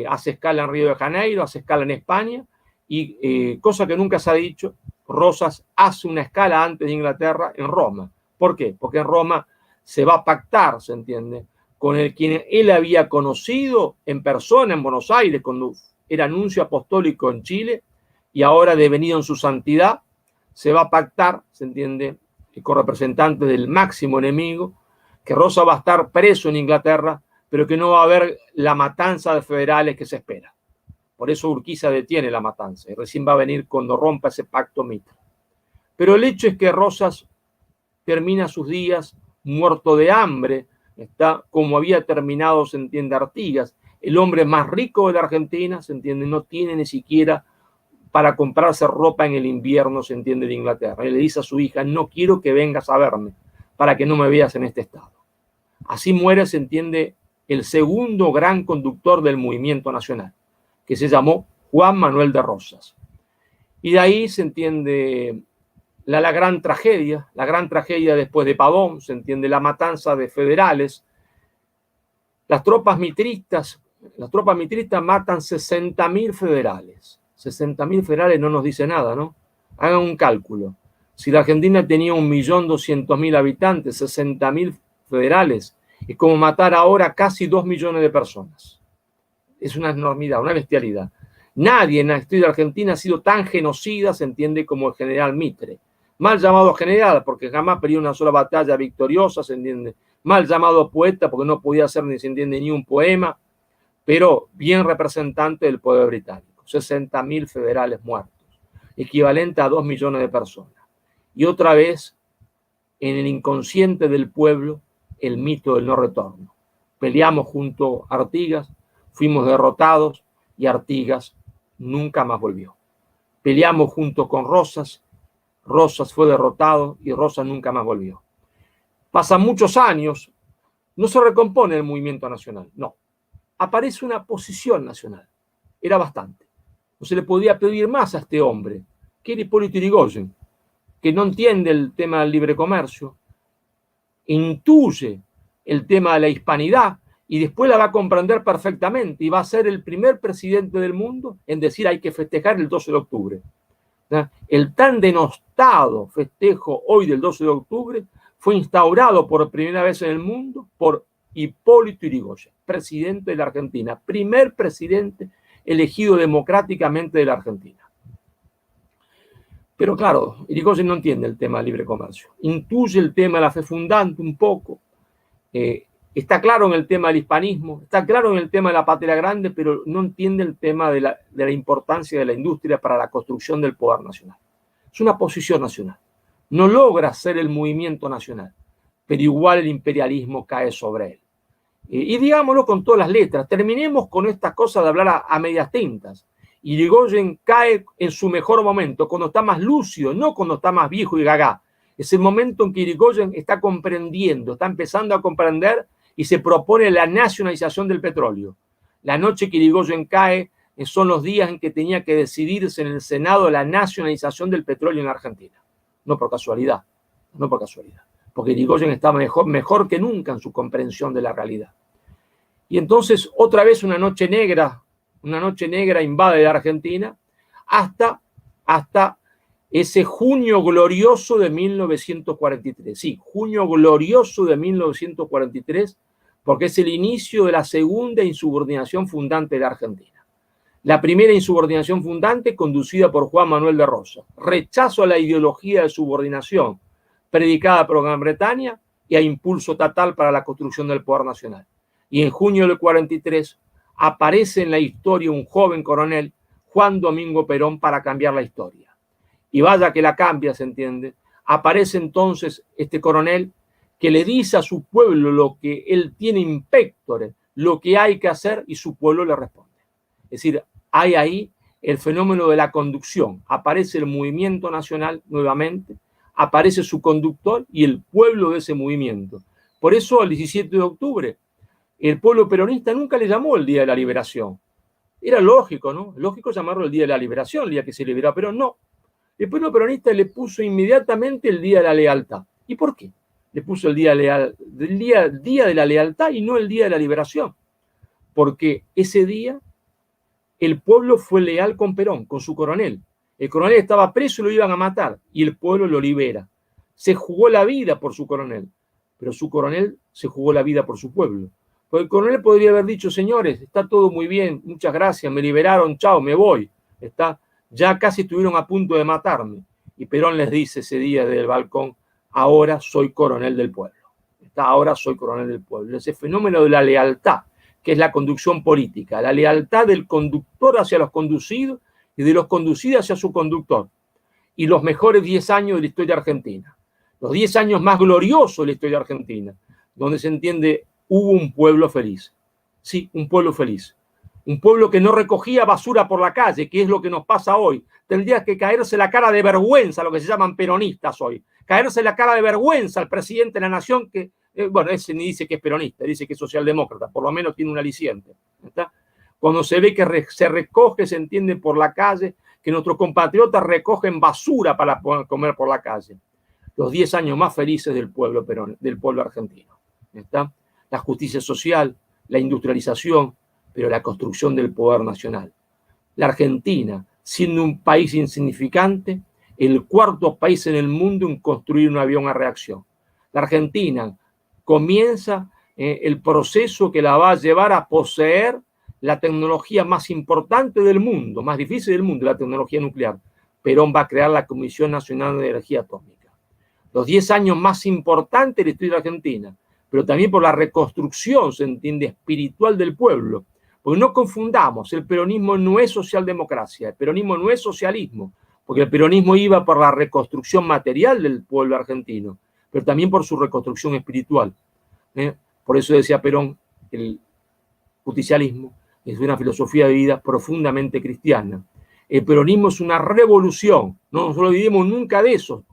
hace escala en Río de Janeiro, hace escala en España, y cosa que nunca se ha dicho, Rosas hace una escala antes de Inglaterra en Roma. ¿Por qué? Porque en Roma se va a pactar, se entiende, con quien él había conocido en persona en Buenos Aires, cuando era nuncio apostólico en Chile, y ahora devenido en su santidad, se va a pactar, se entiende, con representantes del máximo enemigo, que Rosas va a estar preso en Inglaterra, pero que no va a haber la matanza de federales que se espera. Por eso Urquiza detiene la matanza, y recién va a venir cuando rompa ese pacto Mitre. Pero el hecho es que Rosas termina sus días muerto de hambre, está como había terminado, se entiende, Artigas, el hombre más rico de la Argentina, se entiende, no tiene ni siquiera para comprarse ropa en el invierno, se entiende, de Inglaterra. Y le dice a su hija, no quiero que vengas a verme para que no me veas en este estado. Así muere, se entiende, el segundo gran conductor del movimiento nacional, que se llamó Juan Manuel de Rosas. Y de ahí se entiende la gran tragedia después de Pavón, se entiende la matanza de federales. Las tropas mitristas matan 60.000 federales. 60.000 federales no nos dice nada, ¿no? Hagan un cálculo. Si la Argentina tenía 1.200.000 habitantes, 60.000 federales, es como matar ahora casi 2 millones de personas. Es una enormidad, una bestialidad. Nadie en la historia de Argentina ha sido tan genocida, se entiende, como el general Mitre. Mal llamado general, porque jamás perdió una sola batalla victoriosa, se entiende. Mal llamado poeta, porque no podía hacer, ni se entiende, ni un poema, pero bien representante del poder británico. 60.000 federales muertos, equivalente a 2 millones de personas. Y otra vez, en el inconsciente del pueblo, el mito del no retorno. Peleamos junto a Artigas, fuimos derrotados y Artigas nunca más volvió. Peleamos junto con Rosas, Rosas fue derrotado y Rosas nunca más volvió. Pasan muchos años, no se recompone el movimiento nacional, no. Aparece una posición nacional, era bastante. No se le podía pedir más a este hombre, que era Hipólito Yrigoyen, que no entiende el tema del libre comercio, intuye el tema de la hispanidad y después la va a comprender perfectamente y va a ser el primer presidente del mundo en decir hay que festejar el 12 de octubre. El tan denostado festejo hoy del 12 de octubre fue instaurado por primera vez en el mundo por Hipólito Yrigoyen, presidente de la Argentina, primer presidente elegido democráticamente de la Argentina. Pero claro, Yrigoyen no entiende el tema del libre comercio, intuye el tema de la fe fundante un poco, está claro en el tema del hispanismo, está claro en el tema de la patria grande, pero no entiende el tema de la importancia de la industria para la construcción del poder nacional. Es una posición nacional. No logra ser el movimiento nacional, pero igual el imperialismo cae sobre él. Y digámoslo con todas las letras, terminemos con esta cosa de hablar a medias tintas. Yrigoyen cae en su mejor momento, cuando está más lúcido, no cuando está más viejo y gaga. Es el momento en que Yrigoyen está comprendiendo, está empezando a comprender y se propone la nacionalización del petróleo. La noche que Yrigoyen cae son los días en que tenía que decidirse en el Senado la nacionalización del petróleo en la Argentina. No por casualidad, no por casualidad, porque Yrigoyen está mejor que nunca en su comprensión de la realidad. Y entonces otra vez una noche negra invade la Argentina hasta ese junio glorioso de 1943. Sí, junio glorioso de 1943, porque es el inicio de la segunda insubordinación fundante de la Argentina. La primera insubordinación fundante conducida por Juan Manuel de Rosas. Rechazo a la ideología de subordinación predicada por Gran Bretaña y a impulso total para la construcción del poder nacional. Y en junio del 43 aparece en la historia un joven coronel, Juan Domingo Perón, para cambiar la historia. Y vaya que la cambia, se entiende. Aparece entonces este coronel que le dice a su pueblo lo que él tiene in pectore, lo que hay que hacer, y su pueblo le responde. Es decir, hay ahí el fenómeno de la conducción. Aparece el movimiento nacional nuevamente, aparece su conductor y el pueblo de ese movimiento. Por eso el 17 de octubre, el pueblo peronista nunca le llamó el Día de la Liberación. Era lógico, ¿no? Lógico llamarlo el Día de la Liberación, el día que se liberó, pero no. El pueblo peronista le puso inmediatamente el Día de la Lealtad. ¿Y por qué? Le puso el día de la Lealtad y no el Día de la Liberación. Porque ese día el pueblo fue leal con Perón, con su coronel. El coronel estaba preso y lo iban a matar, y el pueblo lo libera. Se jugó la vida por su coronel, pero su coronel se jugó la vida por su pueblo. Porque el coronel podría haber dicho, señores, está todo muy bien, muchas gracias, me liberaron, chao, me voy. Ya casi estuvieron a punto de matarme. Y Perón les dice ese día desde el balcón, ahora soy coronel del pueblo. Ahora soy coronel del pueblo. Ese fenómeno de la lealtad, que es la conducción política, la lealtad del conductor hacia los conducidos y de los conducidos hacia su conductor. Y los mejores 10 años de la historia argentina. Los 10 años más gloriosos de la historia argentina, donde se entiende hubo un pueblo feliz. Sí, un pueblo feliz. Un pueblo que no recogía basura por la calle, que es lo que nos pasa hoy. Tendría que caerse la cara de vergüenza, lo que se llaman peronistas hoy. Caerse la cara de vergüenza al presidente de la nación que, bueno, ese ni dice que es peronista, dice que es socialdemócrata, por lo menos tiene un aliciente. ¿Está? Cuando se ve que se recoge, se entiende por la calle, que nuestros compatriotas recogen basura para comer por la calle. Los 10 años más felices del pueblo argentino. ¿Está? La justicia social, la industrialización, pero la construcción del poder nacional. La Argentina, siendo un país insignificante, el cuarto país en el mundo en construir un avión a reacción. La Argentina comienza el proceso que la va a llevar a poseer la tecnología más importante del mundo, más difícil del mundo, la tecnología nuclear. Perón va a crear la Comisión Nacional de Energía Atómica. Los 10 años más importantes de la historia de Argentina, pero también por la reconstrucción, se entiende, espiritual del pueblo. Porque no confundamos, el peronismo no es socialdemocracia, el peronismo no es socialismo, porque el peronismo iba por la reconstrucción material del pueblo argentino, pero también por su reconstrucción espiritual. Por eso decía Perón, el justicialismo es una filosofía de vida profundamente cristiana. El peronismo es una revolución, no nos olvidemos nunca de eso.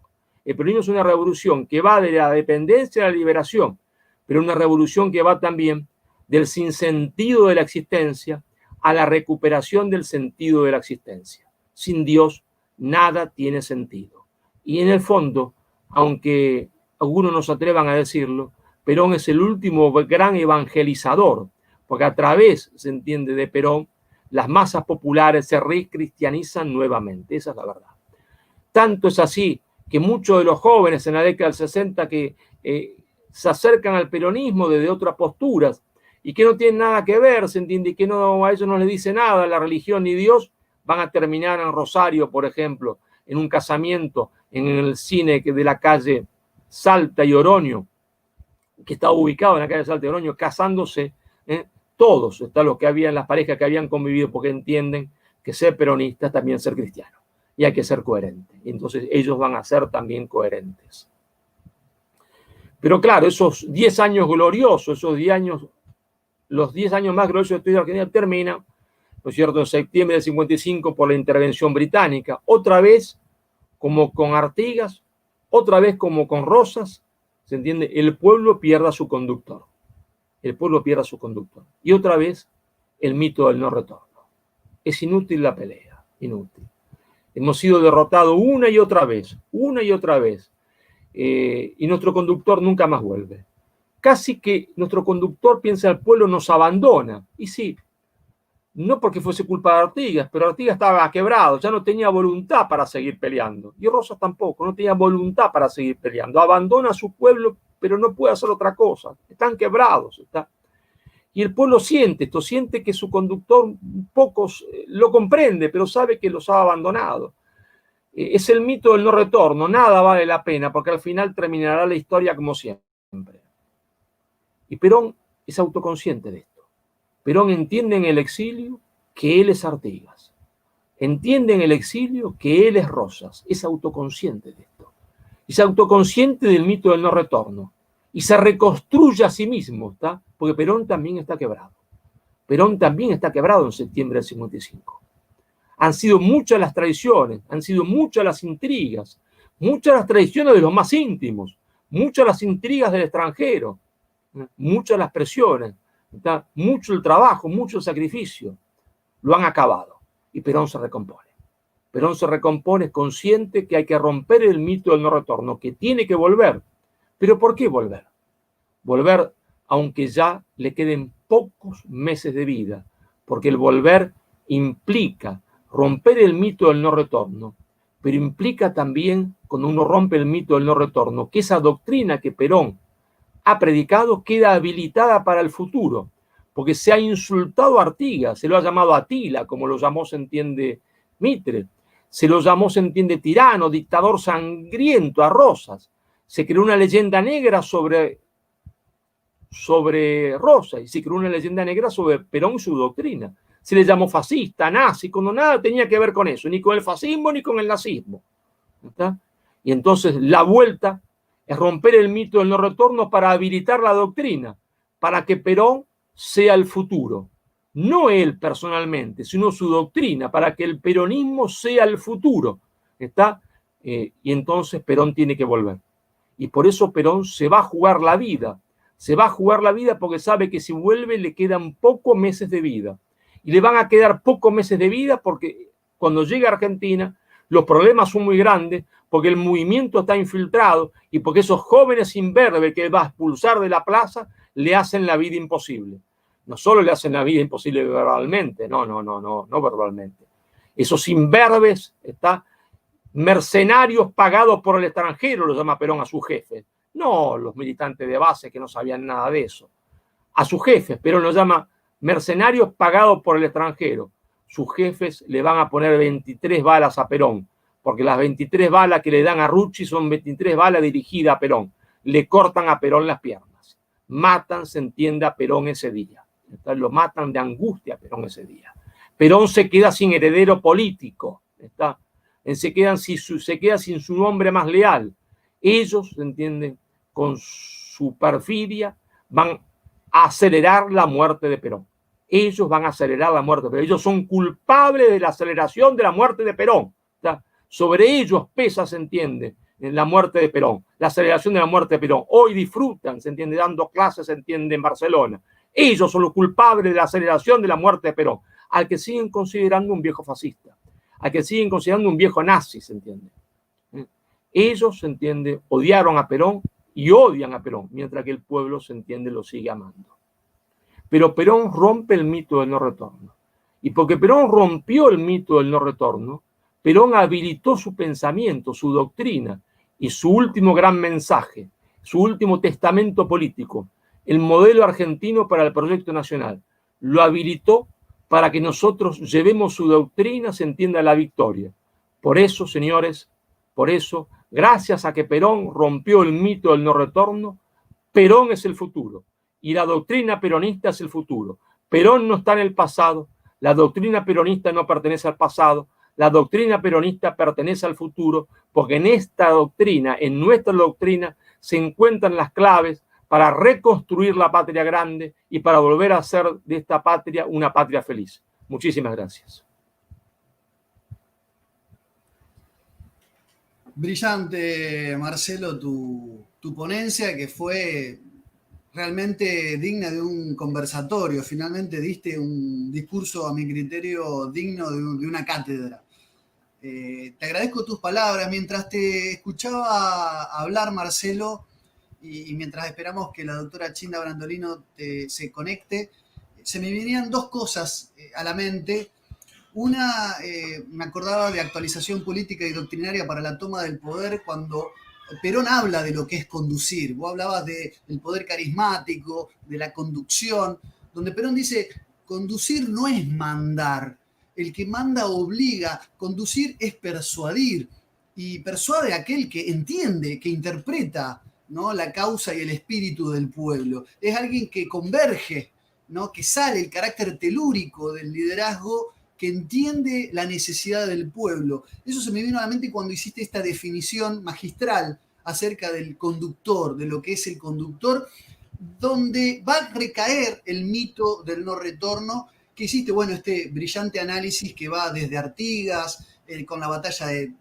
El peronismo es una revolución que va de la dependencia a la liberación, pero una revolución que va también del sinsentido de la existencia a la recuperación del sentido de la existencia. Sin Dios, nada tiene sentido. Y en el fondo, aunque algunos no se atrevan a decirlo, Perón es el último gran evangelizador, porque a través, se entiende, de Perón, las masas populares se recristianizan nuevamente. Esa es la verdad. Tanto es así que muchos de los jóvenes en la década del 60 que se acercan al peronismo desde otras posturas y que no tienen nada que ver, se entiende, que a ellos no les dice nada la religión ni Dios, van a terminar en Rosario, por ejemplo, en un casamiento en el cine de la calle Salta y Oroño, que estaba ubicado en la calle Salta y Oroño, casándose todos, los que habían, las parejas que habían convivido, porque entienden que ser peronista es también ser cristiano y hay que ser coherente. Y entonces ellos van a ser también coherentes. Pero claro, esos 10 años gloriosos, los 10 años más gloriosos de la historia argentina terminan, ¿no es cierto?, en septiembre del 55 por la intervención británica, otra vez como con Artigas, otra vez como con Rosas, ¿se entiende? El pueblo pierde a su conductor. El pueblo pierde a su conductor. Y otra vez el mito del no retorno. Es inútil la pelea, inútil. Hemos sido derrotados una y otra vez, y nuestro conductor nunca más vuelve. Casi que nuestro conductor piensa el pueblo nos abandona. Y sí, no porque fuese culpa de Artigas, pero Artigas estaba quebrado, ya no tenía voluntad para seguir peleando. Y Rosas tampoco, no tenía voluntad para seguir peleando. Abandona a su pueblo, pero no puede hacer otra cosa. Están quebrados. Y el pueblo siente esto, siente que su conductor, pocos lo comprende, pero sabe que los ha abandonado. Es el mito del no retorno, nada vale la pena, porque al final terminará la historia como siempre. Y Perón es autoconsciente de esto. Perón entiende en el exilio que él es Artigas. Entiende en el exilio que él es Rosas. Es autoconsciente de esto. Es autoconsciente del mito del no retorno. Y se reconstruye a sí mismo, ¿está? Porque Perón también está quebrado. Perón también está quebrado en septiembre del 55. Han sido muchas las traiciones, han sido muchas las intrigas, muchas las traiciones de los más íntimos, muchas las intrigas del extranjero, muchas las presiones, ¿está? Mucho el trabajo, mucho el sacrificio. Lo han acabado y Perón se recompone. Perón se recompone consciente que hay que romper el mito del no retorno, que tiene que volver. ¿Pero por qué volver? Volver aunque ya le queden pocos meses de vida, porque el volver implica romper el mito del no retorno, pero implica también, cuando uno rompe el mito del no retorno, que esa doctrina que Perón ha predicado queda habilitada para el futuro, porque se ha insultado a Artigas, se lo ha llamado Atila, como lo llamó, se entiende, Mitre, se lo llamó, se entiende, tirano, dictador sangriento a Rosas, se creó una leyenda negra sobre Rosas y se creó una leyenda negra sobre Perón y su doctrina. Se le llamó fascista, nazi, cuando nada tenía que ver con eso, ni con el fascismo ni con el nazismo. ¿Está? Y entonces la vuelta Es romper el mito del no retorno para habilitar la doctrina, para que Perón sea el futuro. No él personalmente, sino su doctrina, para que el peronismo sea el futuro. ¿Está? Y entonces Perón tiene que volver. Y por eso Perón se va a jugar la vida. Se va a jugar la vida porque sabe que si vuelve le quedan pocos meses de vida. Y le van a quedar pocos meses de vida porque cuando llega a Argentina los problemas son muy grandes, porque el movimiento está infiltrado y porque esos jóvenes imberbes que va a expulsar de la plaza le hacen la vida imposible. No solo le hacen la vida imposible verbalmente, no verbalmente. Esos imberbes, mercenarios pagados por el extranjero, lo llama Perón a sus jefes. No los militantes de base que no sabían nada de eso. A sus jefes, Perón los llama mercenarios pagados por el extranjero. Sus jefes le van a poner 23 balas a Perón, porque las 23 balas que le dan a Rucci son 23 balas dirigidas a Perón. Le cortan a Perón las piernas. Matan, se entiende, a Perón ese día. Entonces, lo matan de angustia a Perón ese día. Perón se queda sin heredero político. Se queda sin su hombre más leal. Ellos, ¿se entienden? Con su perfidia van a acelerar la muerte de Perón. Ellos van a acelerar la muerte de Perón. Ellos son culpables de la aceleración de la muerte de Perón. Sobre ellos pesa, se entiende, en la muerte de Perón, la aceleración de la muerte de Perón. Hoy disfrutan, se entiende, dando clases, se entiende, en Barcelona. Ellos son los culpables de la aceleración de la muerte de Perón, al que siguen considerando un viejo fascista, al que siguen considerando un viejo nazi, se entiende. Ellos, se entiende, odiaron a Perón y odian a Perón, mientras que el pueblo, se entiende, lo sigue amando. Pero Perón rompe el mito del no retorno. Y porque Perón rompió el mito del no retorno, Perón habilitó su pensamiento, su doctrina y su último gran mensaje, su último testamento político, el modelo argentino para el proyecto nacional. Lo habilitó para que nosotros llevemos su doctrina, se entienda, la victoria. Por eso, señores, por eso, gracias a que Perón rompió el mito del no retorno, Perón es el futuro y la doctrina peronista es el futuro. Perón no está en el pasado, la doctrina peronista no pertenece al pasado, la doctrina peronista pertenece al futuro, porque en esta doctrina, en nuestra doctrina, se encuentran las claves para reconstruir la patria grande y para volver a hacer de esta patria una patria feliz. Muchísimas gracias. Brillante, Marcelo, tu ponencia, que fue realmente digna de un conversatorio. Finalmente diste un discurso, a mi criterio, digno de una cátedra. Te agradezco tus palabras. Mientras te escuchaba hablar, Marcelo, y mientras esperamos que la doctora Chinda Brandolino se conecte, se me venían dos cosas a la mente. Una, me acordaba de actualización política y doctrinaria para la toma del poder cuando Perón habla de lo que es conducir. Vos hablabas del poder carismático, de la conducción, donde Perón dice, conducir no es mandar, el que manda obliga, conducir es persuadir, y persuade a aquel que entiende, que interpreta, ¿no?, la causa y el espíritu del pueblo. Es alguien que converge, ¿no?, que sale el carácter telúrico del liderazgo, que entiende la necesidad del pueblo. Eso se me vino a la mente cuando hiciste esta definición magistral acerca del conductor, de lo que es el conductor, donde va a recaer el mito del no retorno, que hiciste, bueno, este brillante análisis que va desde Artigas, con la batalla de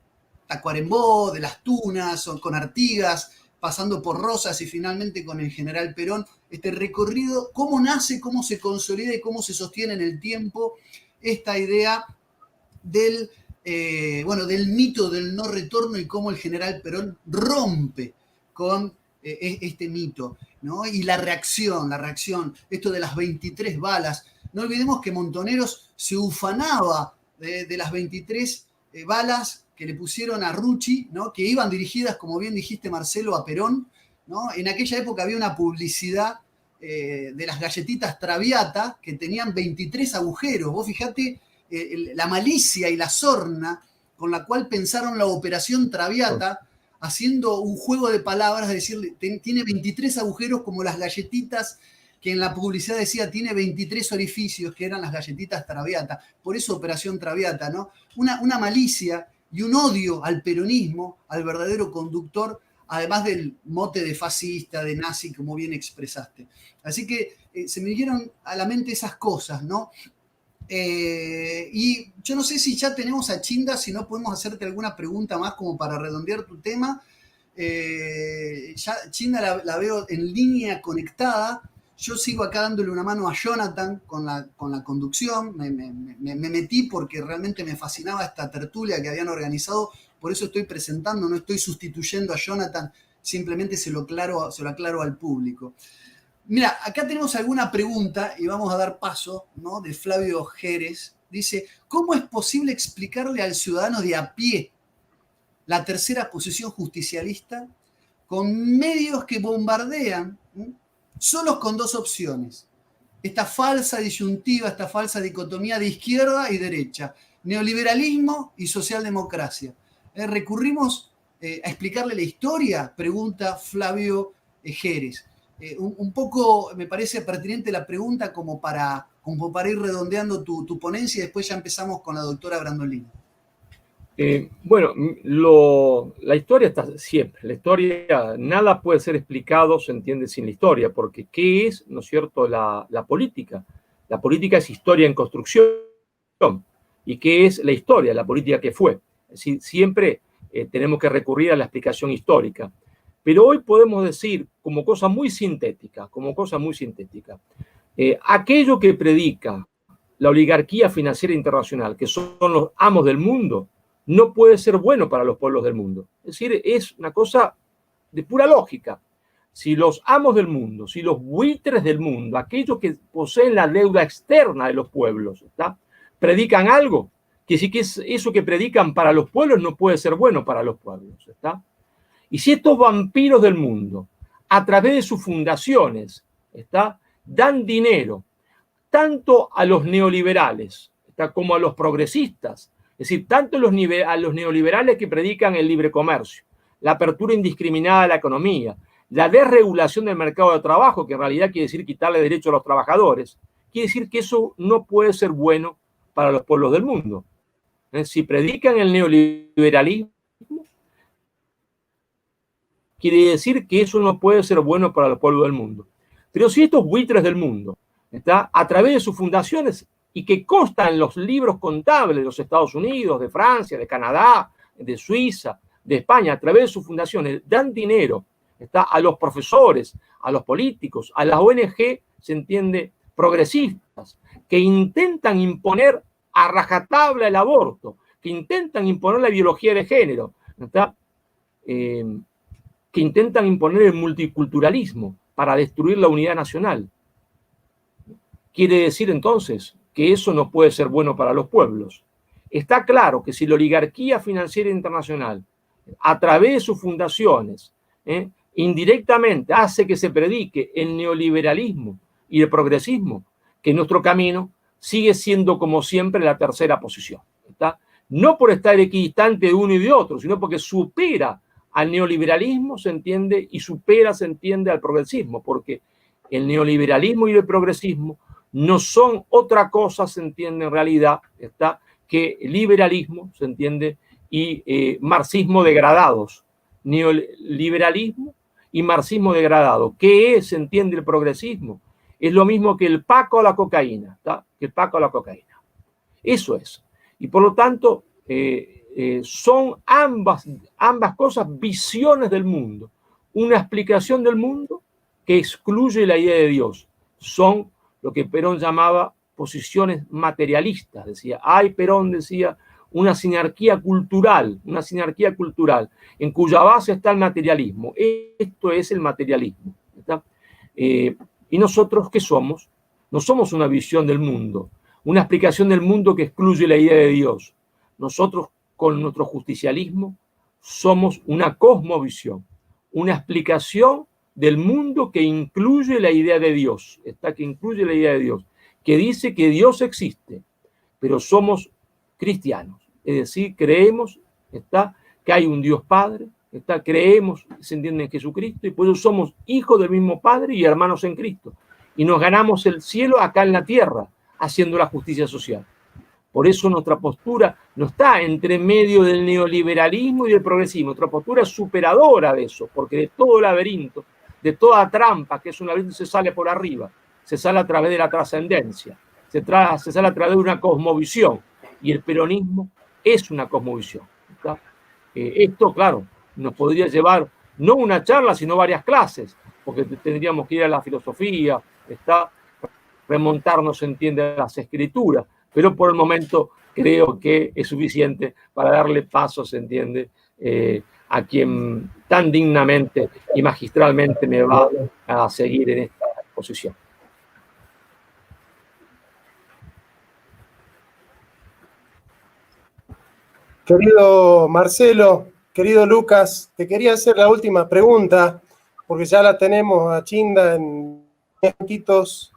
Tacuarembó, de las Tunas, con Artigas, pasando por Rosas y finalmente con el general Perón, este recorrido, cómo nace, cómo se consolida y cómo se sostiene en el tiempo esta idea del mito del no retorno y cómo el general Perón rompe con este mito, ¿no? Y la reacción, esto de las 23 balas. No olvidemos que Montoneros se ufanaba de las 23 balas que le pusieron a Rucci, ¿no?, que iban dirigidas, como bien dijiste, Marcelo, a Perón, ¿no? En aquella época había una publicidad de las galletitas Traviata que tenían 23 agujeros. Vos fijate la malicia y la sorna con la cual pensaron la operación Traviata, haciendo un juego de palabras, es decir, tiene 23 agujeros como las galletitas que en la publicidad decía tiene 23 orificios, que eran las galletitas Traviata. Por eso operación Traviata, ¿no? Una malicia y un odio al peronismo, al verdadero conductor, además del mote de fascista, de nazi, como bien expresaste. Así que se me vinieron a la mente esas cosas, ¿no? Y yo no sé si ya tenemos a Chinda, si no podemos hacerte alguna pregunta más como para redondear tu tema. Ya Chinda la veo en línea conectada. Yo sigo acá dándole una mano a Jonathan con la conducción. Me metí porque realmente me fascinaba esta tertulia que habían organizado. Por eso estoy presentando, no estoy sustituyendo a Jonathan, simplemente se lo aclaro al público. Mira, acá tenemos alguna pregunta y vamos a dar paso, ¿no? De Flavio Jerez. Dice, ¿cómo es posible explicarle al ciudadano de a pie la tercera posición justicialista con medios que bombardean, solos con dos opciones? Esta falsa disyuntiva, esta falsa dicotomía de izquierda y derecha, neoliberalismo y socialdemocracia. ¿Recurrimos a explicarle la historia? Pregunta Flavio Jerez. Un poco me parece pertinente la pregunta como para ir redondeando tu ponencia y después ya empezamos con la doctora Brandolini. Bueno, la historia está siempre. La historia, nada puede ser explicado, se entiende, sin la historia, porque ¿qué es, no es cierto, la política? La política es historia en construcción. ¿Y qué es la historia? La política que fue. Es decir, siempre tenemos que recurrir a la explicación histórica. Pero hoy podemos decir, como cosa muy sintética, aquello que predica la oligarquía financiera internacional, que son los amos del mundo, no puede ser bueno para los pueblos del mundo. Es decir, es una cosa de pura lógica. Si los amos del mundo, si los buitres del mundo, aquellos que poseen la deuda externa de los pueblos, ¿está?, predican algo, que sí que eso que predican para los pueblos no puede ser bueno para los pueblos, ¿está? Y si estos vampiros del mundo, a través de sus fundaciones, ¿está?, dan dinero tanto a los neoliberales, ¿está?, como a los progresistas, es decir, tanto a los neoliberales que predican el libre comercio, la apertura indiscriminada de la economía, la desregulación del mercado de trabajo, que en realidad quiere decir quitarle derechos a los trabajadores, quiere decir que eso no puede ser bueno para los pueblos del mundo. Si predican el neoliberalismo, quiere decir que eso no puede ser bueno para los pueblos del mundo. Pero si estos buitres del mundo, ¿está?, a través de sus fundaciones, y que constan en los libros contables de los Estados Unidos, de Francia, de Canadá, de Suiza, de España, a través de sus fundaciones, dan dinero, ¿está?, a los profesores, a los políticos, a las ONG, se entiende, progresistas, que intentan imponer a rajatabla el aborto, que intentan imponer la biología de género, ¿está?, que intentan imponer el multiculturalismo para destruir la unidad nacional. Quiere decir entonces que eso no puede ser bueno para los pueblos. Está claro que si la oligarquía financiera internacional, a través de sus fundaciones, indirectamente hace que se predique el neoliberalismo y el progresismo, que nuestro camino sigue siendo como siempre la tercera posición, ¿está? No por estar equidistante de uno y de otro, sino porque supera al neoliberalismo, se entiende, y supera, se entiende, al progresismo, porque el neoliberalismo y el progresismo no son otra cosa, se entiende en realidad, ¿está?, que liberalismo, se entiende, y marxismo degradados. Neoliberalismo y marxismo degradado. ¿Qué es, se entiende, el progresismo? Es lo mismo que el paco a la cocaína, ¿está?, que el paco a la cocaína. Eso es. Y por lo tanto, son ambas cosas visiones del mundo. Una explicación del mundo que excluye la idea de Dios. Son lo que Perón llamaba posiciones materialistas. Decía, Perón decía, una sinarquía cultural, en cuya base está el materialismo. Esto es el materialismo, ¿está? Y nosotros, ¿qué somos? No somos una visión del mundo, una explicación del mundo que excluye la idea de Dios. Nosotros, con nuestro justicialismo, somos una cosmovisión, una explicación del mundo que incluye la idea de Dios, que dice que Dios existe, pero somos cristianos, es decir, creemos, que hay un Dios Padre, creemos, se entiende, en Jesucristo, y por eso somos hijos del mismo Padre y hermanos en Cristo, y nos ganamos el cielo acá en la tierra, haciendo la justicia social. Por eso nuestra postura no está entre medio del neoliberalismo y del progresismo. Nuestra postura es superadora de eso, porque de todo laberinto, de toda trampa, que es un laberinto, se sale por arriba, se sale a través de la trascendencia, se sale a través de una cosmovisión, y el peronismo es una cosmovisión. Esto, claro, nos podría llevar no una charla, sino varias clases, porque tendríamos que ir a la filosofía, remontarnos, se entiende, a las escrituras, pero por el momento creo que es suficiente para darle paso, se entiende, a quien tan dignamente y magistralmente me va a seguir en esta posición. Querido Marcelo, querido Lucas, te quería hacer la última pregunta, porque ya la tenemos a Chinda en minutitos,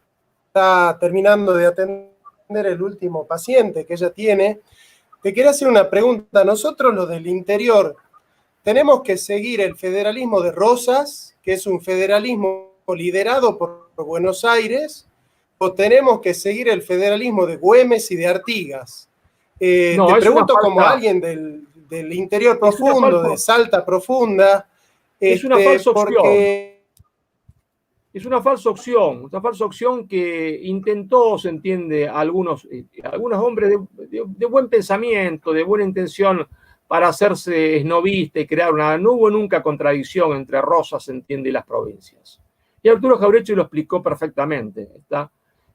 está terminando de atender el último paciente que ella tiene. Te quería hacer una pregunta. Nosotros, los del interior, ¿tenemos que seguir el federalismo de Rosas, que es un federalismo liderado por Buenos Aires, o tenemos que seguir el federalismo de Güemes y de Artigas? Te pregunto como alguien del interior profundo, de Salta profunda. Es una falsa opción. Es una falsa opción que intentó, se entiende, algunos hombres de buen pensamiento, de buena intención, para hacerse esnovista y crear una... No hubo nunca contradicción entre Rosas, se entiende, y las provincias. Y Arturo Jauretche lo explicó perfectamente.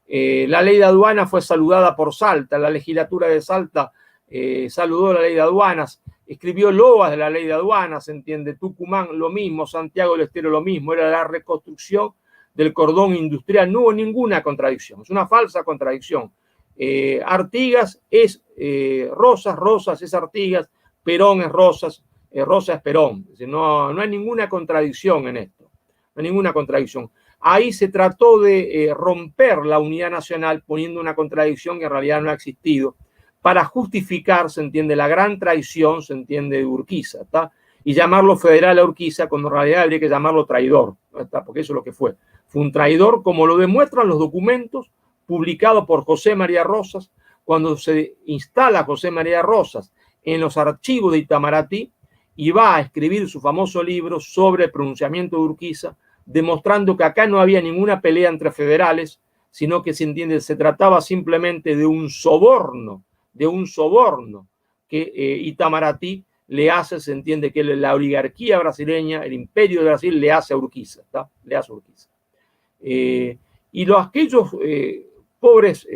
La ley de aduanas fue saludada por Salta, la legislatura de Salta saludó la ley de aduanas, escribió loas de la ley de aduanas, se entiende, Tucumán lo mismo, Santiago del Estero lo mismo, era la reconstrucción del cordón industrial, no hubo ninguna contradicción, es una falsa contradicción. Artigas es Rosas, Rosas es Artigas, Perón es Rosas, Rosas es Perón. No hay ninguna contradicción en esto, no hay ninguna contradicción. Ahí se trató de romper la unidad nacional poniendo una contradicción que en realidad no ha existido para justificar, se entiende, la gran traición, se entiende, de Urquiza, ¿está? Y llamarlo federal a Urquiza cuando en realidad habría que llamarlo traidor, ¿está? Porque eso es lo que fue. Fue un traidor, como lo demuestran los documentos publicados por José María Rosas, cuando se instala José María Rosas en los archivos de Itamaraty y va a escribir su famoso libro sobre el pronunciamiento de Urquiza, demostrando que acá no había ninguna pelea entre federales, sino que, se entiende, se trataba simplemente de un soborno que Itamaraty le hace, se entiende, que la oligarquía brasileña, el imperio de Brasil, le hace a Urquiza, ¿está? Le hace a Urquiza. Y aquellos pobres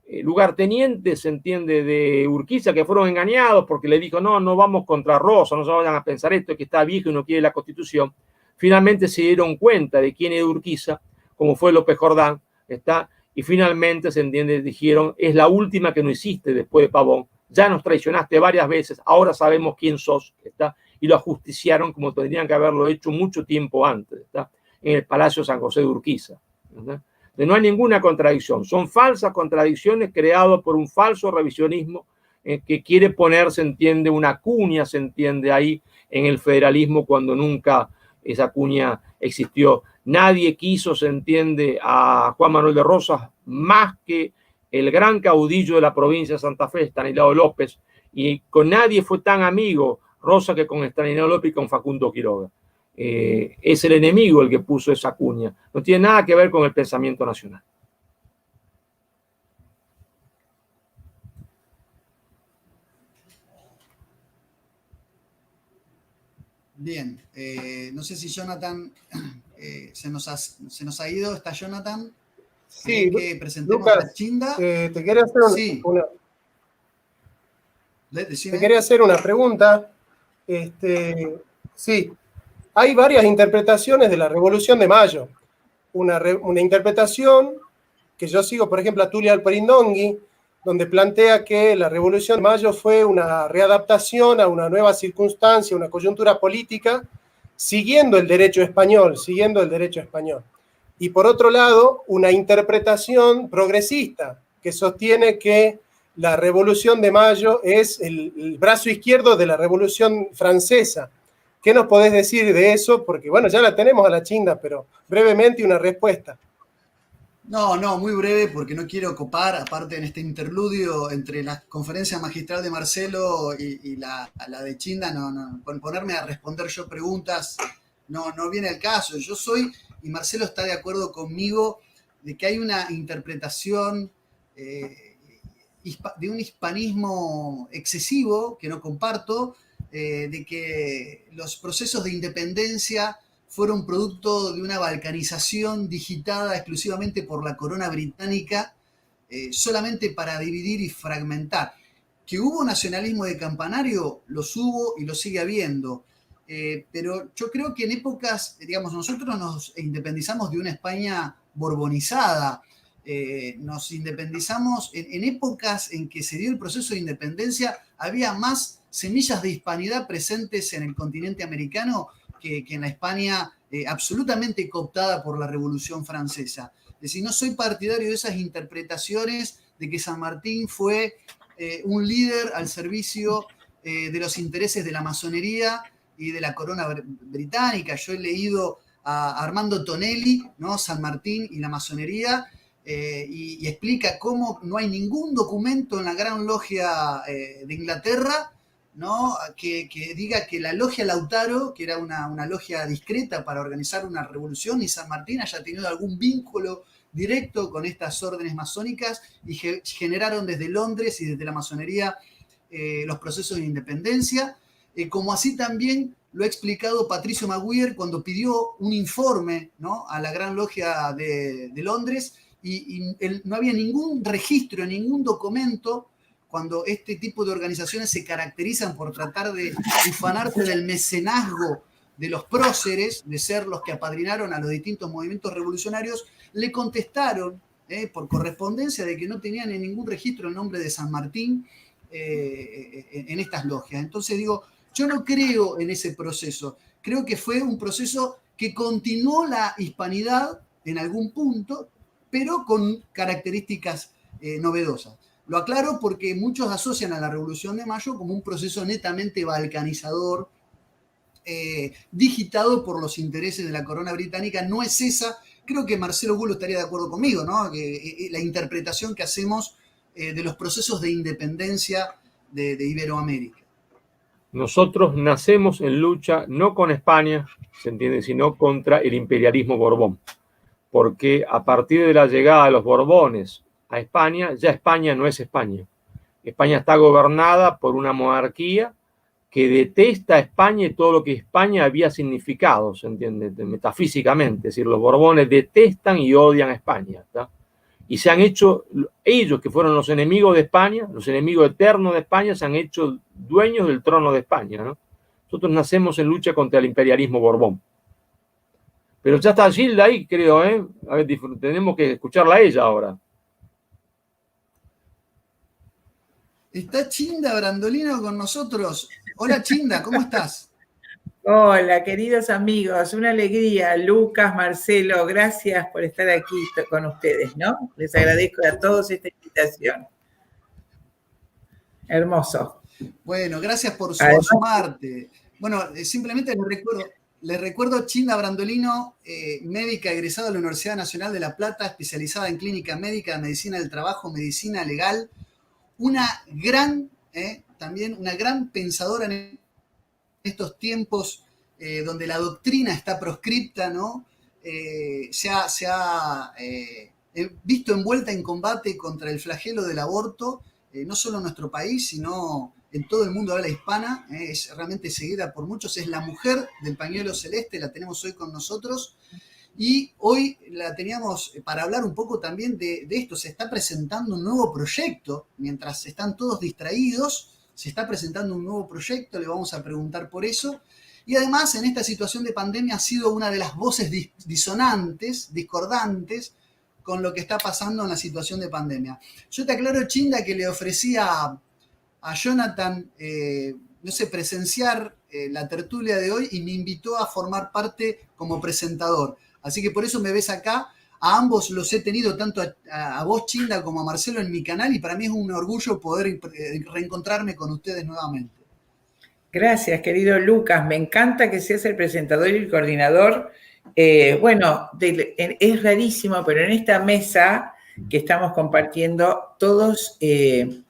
lugartenientes, se entiende, de Urquiza, que fueron engañados porque le dijo, no vamos contra Rosa, no se vayan a pensar esto, que está viejo y no quiere la Constitución, finalmente se dieron cuenta de quién era Urquiza, como fue López Jordán, ¿está? Y finalmente, se entiende, dijeron, es la última que no hiciste después de Pavón, ya nos traicionaste varias veces, ahora sabemos quién sos, ¿está? Y lo ajusticiaron como tendrían que haberlo hecho mucho tiempo antes, ¿está? En el Palacio San José de Urquiza, ¿está? No hay ninguna contradicción, son falsas contradicciones creadas por un falso revisionismo que quiere poner, se entiende, una cuña, se entiende, ahí en el federalismo cuando nunca esa cuña existió. Nadie quiso, se entiende, a Juan Manuel de Rosas más que el gran caudillo de la provincia de Santa Fe, Estanislao López, y con nadie fue tan amigo Rosas que con Estanislao López y con Facundo Quiroga. Es el enemigo el que puso esa cuña, no tiene nada que ver con el pensamiento nacional. Bien, no sé si Jonathan se nos ha ido. ¿Está Jonathan? Sí, que presentemos Lucas, a Chinda. Te quería hacer Decime. te quería hacer una pregunta. Sí, hay varias interpretaciones de la Revolución de Mayo. Una interpretación que yo sigo, por ejemplo, a Tulio Alperindongui, donde plantea que la Revolución de Mayo fue una readaptación a una nueva circunstancia, una coyuntura política, siguiendo el derecho español. Y por otro lado, una interpretación progresista que sostiene que la Revolución de Mayo es el brazo izquierdo de la Revolución Francesa. ¿Qué nos podés decir de eso? Porque, bueno, ya la tenemos a la Chinda, pero brevemente una respuesta. No, muy breve porque no quiero copar, aparte en este interludio entre la conferencia magistral de Marcelo y la de Chinda, ponerme a responder yo preguntas, no viene al caso. Yo soy, y Marcelo está de acuerdo conmigo, de que hay una interpretación de un hispanismo excesivo, que no comparto, de que los procesos de independencia fueron producto de una balcanización digitada exclusivamente por la corona británica, solamente para dividir y fragmentar. Que hubo nacionalismo de campanario, los hubo y lo sigue habiendo. Pero yo creo que en épocas, digamos, nosotros nos independizamos de una España borbonizada, nos independizamos en épocas en que se dio el proceso de independencia, había más semillas de hispanidad presentes en el continente americano que en la España absolutamente cooptada por la Revolución Francesa. Es decir, no soy partidario de esas interpretaciones de que San Martín fue un líder al servicio de los intereses de la masonería y de la corona británica. Yo he leído a Armando Tonelli, ¿no? San Martín y la masonería, y explica cómo no hay ningún documento en la Gran Logia de Inglaterra, ¿no? que diga que la logia Lautaro, que era una logia discreta para organizar una revolución, y San Martín haya tenido algún vínculo directo con estas órdenes masónicas y generaron desde Londres y desde la masonería los procesos de independencia, como así también lo ha explicado Patricio Maguire cuando pidió un informe, ¿no? a la Gran Logia de Londres, y no había ningún registro, ningún documento, cuando este tipo de organizaciones se caracterizan por tratar de ufanarse del mecenazgo de los próceres, de ser los que apadrinaron a los distintos movimientos revolucionarios, le contestaron por correspondencia de que no tenían en ningún registro el nombre de San Martín en estas logias. Entonces digo, yo no creo en ese proceso, creo que fue un proceso que continuó la hispanidad en algún punto, pero con características novedosas. Lo aclaro porque muchos asocian a la Revolución de Mayo como un proceso netamente balcanizador, digitado por los intereses de la corona británica. No es esa. Creo que Marcelo Gulo estaría de acuerdo conmigo, ¿no? Que la interpretación que hacemos de los procesos de independencia de Iberoamérica. Nosotros nacemos en lucha no con España, ¿se entiende?, sino contra el imperialismo Borbón. Porque a partir de la llegada de los Borbones a España, ya España no es España. España está gobernada por una monarquía que detesta a España y todo lo que España había significado, ¿se entiende?, metafísicamente. Es decir, los Borbones detestan y odian a España, ¿tá? Y se han hecho, ellos que fueron los enemigos de España, los enemigos eternos de España, se han hecho dueños del trono de España, ¿no? Nosotros nacemos en lucha contra el imperialismo Borbón. Pero ya está Gilda ahí, creo, ¿eh? A ver, tenemos que escucharla a ella ahora. Está Chinda Brandolino con nosotros. Hola Chinda, ¿cómo estás? Hola, queridos amigos, una alegría. Lucas, Marcelo, gracias por estar aquí con ustedes, ¿no? Les agradezco a todos esta invitación. Hermoso. Bueno, gracias por sumarte. Bueno, simplemente les recuerdo Chinda Brandolino, médica egresada de la Universidad Nacional de La Plata, especializada en clínica médica, medicina del trabajo, medicina legal, también una gran pensadora en estos tiempos donde la doctrina está proscripta, ¿no? Se ha visto envuelta en combate contra el flagelo del aborto, no solo en nuestro país, sino en todo el mundo de habla hispana. Es realmente seguida por muchos. Es la mujer del pañuelo celeste, la tenemos hoy con nosotros. Y hoy la teníamos para hablar un poco también de esto. Se está presentando un nuevo proyecto, mientras están todos distraídos, se está presentando un nuevo proyecto, le vamos a preguntar por eso. Y además, en esta situación de pandemia ha sido una de las voces disonantes, discordantes, con lo que está pasando en la situación de pandemia. Yo te aclaro, Chinda, que le ofrecí a Jonathan, no sé, presenciar la tertulia de hoy y me invitó a formar parte como presentador. Así que por eso me ves acá. A ambos los he tenido, tanto a vos, Chinda, como a Marcelo en mi canal, y para mí es un orgullo poder reencontrarme con ustedes nuevamente. Gracias, querido Lucas. Me encanta que seas el presentador y el coordinador Bueno, es rarísimo, pero en esta mesa que estamos compartiendo, todos,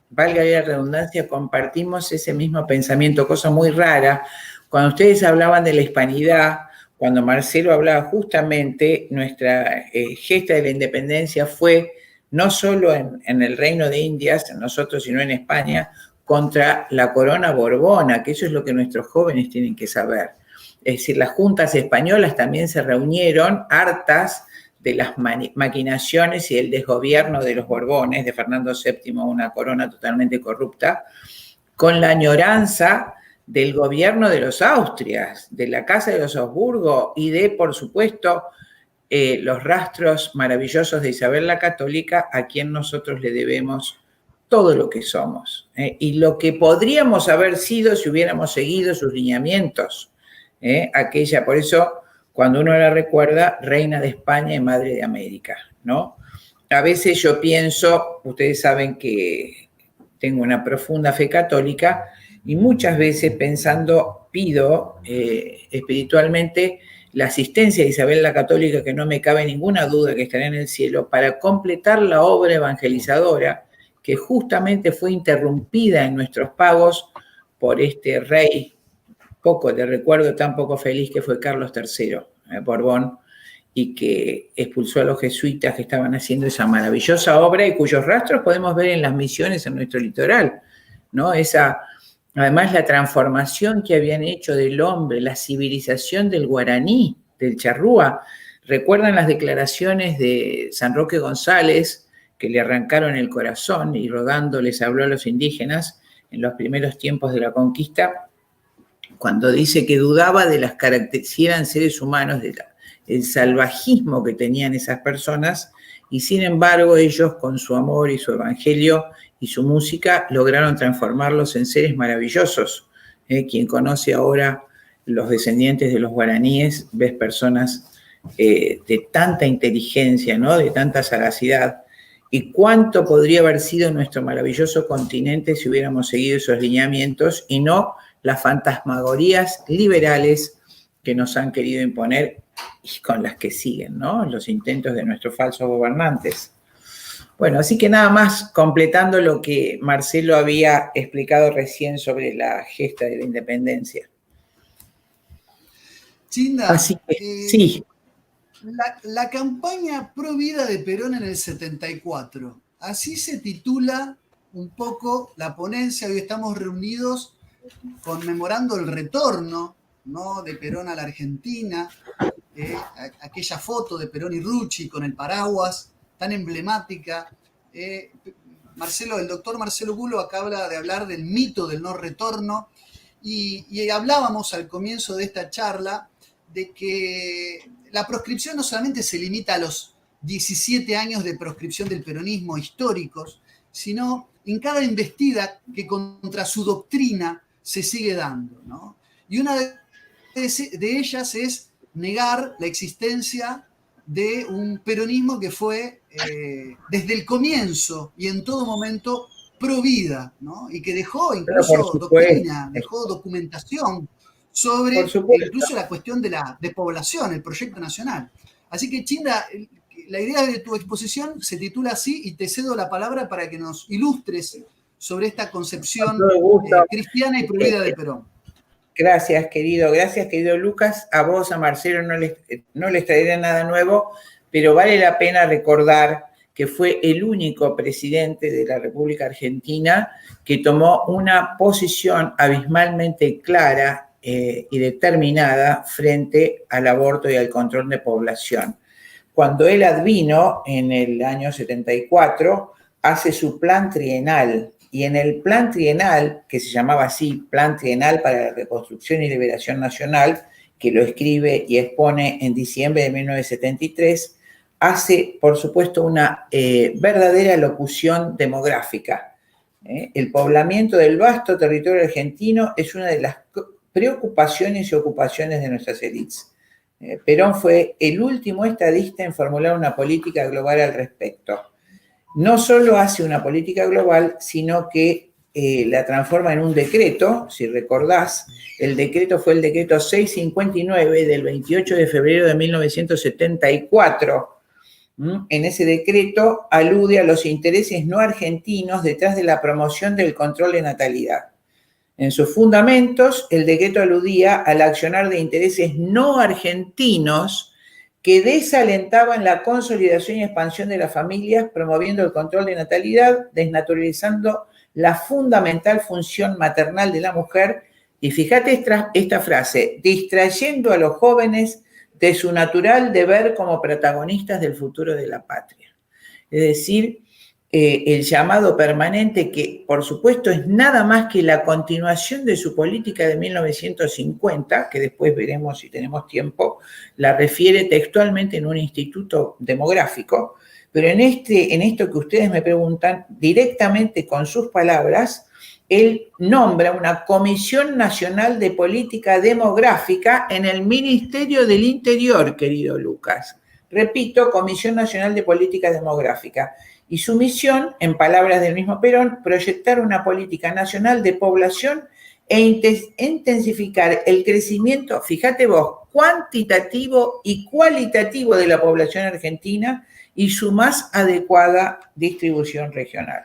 valga la redundancia, compartimos ese mismo pensamiento, cosa muy rara. Cuando ustedes hablaban de la hispanidad, cuando Marcelo hablaba justamente, nuestra gesta de la independencia fue no solo en el Reino de Indias, en nosotros, sino en España, contra la corona borbona, que eso es lo que nuestros jóvenes tienen que saber. Es decir, las juntas españolas también se reunieron hartas de las maquinaciones y el desgobierno de los Borbones, de Fernando VII, una corona totalmente corrupta, con la añoranza del gobierno de los Austrias, de la Casa de los Habsburgo y de, por supuesto, los rastros maravillosos de Isabel la Católica, a quien nosotros le debemos todo lo que somos, y lo que podríamos haber sido si hubiéramos seguido sus lineamientos. Aquella, por eso, cuando uno la recuerda, reina de España y madre de América, ¿no? A veces yo pienso, ustedes saben que tengo una profunda fe católica, y muchas veces pensando, pido espiritualmente la asistencia de Isabel la Católica, que no me cabe ninguna duda que estará en el cielo, para completar la obra evangelizadora que justamente fue interrumpida en nuestros pagos por este rey poco de recuerdo, tan poco feliz, que fue Carlos III, Borbón, y que expulsó a los jesuitas que estaban haciendo esa maravillosa obra y cuyos rastros podemos ver en las misiones en nuestro litoral, ¿no? Además, la transformación que habían hecho del hombre, la civilización del guaraní, del charrúa. ¿Recuerdan las declaraciones de San Roque González, que le arrancaron el corazón y rodando les habló a los indígenas en los primeros tiempos de la conquista? Cuando dice que dudaba de las características, si eran seres humanos, del salvajismo que tenían esas personas, y sin embargo ellos, con su amor y su evangelio y su música, lograron transformarlos en seres maravillosos. Quien conoce ahora los descendientes de los guaraníes, ves personas de tanta inteligencia, ¿no? De tanta sagacidad. ¿Y cuánto podría haber sido nuestro maravilloso continente si hubiéramos seguido esos lineamientos y no las fantasmagorías liberales que nos han querido imponer y con las que siguen, ¿no? Los intentos de nuestros falsos gobernantes. Bueno, así que nada más completando lo que Marcelo había explicado recién sobre la gesta de la independencia. Chinda, así que, sí. La campaña pro vida de Perón en el 74, así se titula un poco la ponencia. Hoy estamos reunidos conmemorando el retorno, ¿no?, de Perón a la Argentina, aquella foto de Perón y Rucci con el paraguas tan emblemática. Marcelo, el doctor Marcelo Bulo acaba de hablar del mito del no retorno, y hablábamos al comienzo de esta charla de que la proscripción no solamente se limita a los 17 años de proscripción del peronismo históricos, sino en cada embestida que contra su doctrina se sigue dando, ¿no? Y una de ellas es negar la existencia de un peronismo que fue desde el comienzo y en todo momento pro vida, ¿no? Y que dejó incluso doctrina, dejó documentación sobre incluso la cuestión de la despoblación, el proyecto nacional. Así que, Chinda, la idea de tu exposición se titula así, y te cedo la palabra para que nos ilustres sobre esta concepción cristiana y pro vida de Perón. Gracias, querido Lucas. A vos, a Marcelo, no les traeré nada nuevo, pero vale la pena recordar que fue el único presidente de la República Argentina que tomó una posición abismalmente clara y determinada frente al aborto y al control de población. Cuando él advino en el año 74, hace su plan trienal, y en el plan trienal, que se llamaba así, Plan Trienal para la Reconstrucción y Liberación Nacional, que lo escribe y expone en diciembre de 1973, hace, por supuesto, una verdadera locución demográfica. El poblamiento del vasto territorio argentino es una de las preocupaciones y ocupaciones de nuestras élites. Perón fue el último estadista en formular una política global al respecto. No solo hace una política global, sino que la transforma en un decreto, si recordás. El decreto fue el decreto 659 del 28 de febrero de 1974. En ese decreto alude a los intereses no argentinos detrás de la promoción del control de natalidad. En sus fundamentos, el decreto aludía al accionar de intereses no argentinos que desalentaban la consolidación y expansión de las familias, promoviendo el control de natalidad, desnaturalizando la fundamental función maternal de la mujer, y fíjate esta frase, distrayendo a los jóvenes de su natural deber como protagonistas del futuro de la patria. Es decir, el llamado permanente, que por supuesto es nada más que la continuación de su política de 1950, que después veremos si tenemos tiempo, la refiere textualmente en un instituto demográfico, pero en esto que ustedes me preguntan, directamente con sus palabras, él nombra una Comisión Nacional de Política Demográfica en el Ministerio del Interior, querido Lucas. Repito, Comisión Nacional de Política Demográfica. Y su misión, en palabras del mismo Perón, proyectar una política nacional de población e intensificar el crecimiento, fíjate vos, cuantitativo y cualitativo de la población argentina y su más adecuada distribución regional.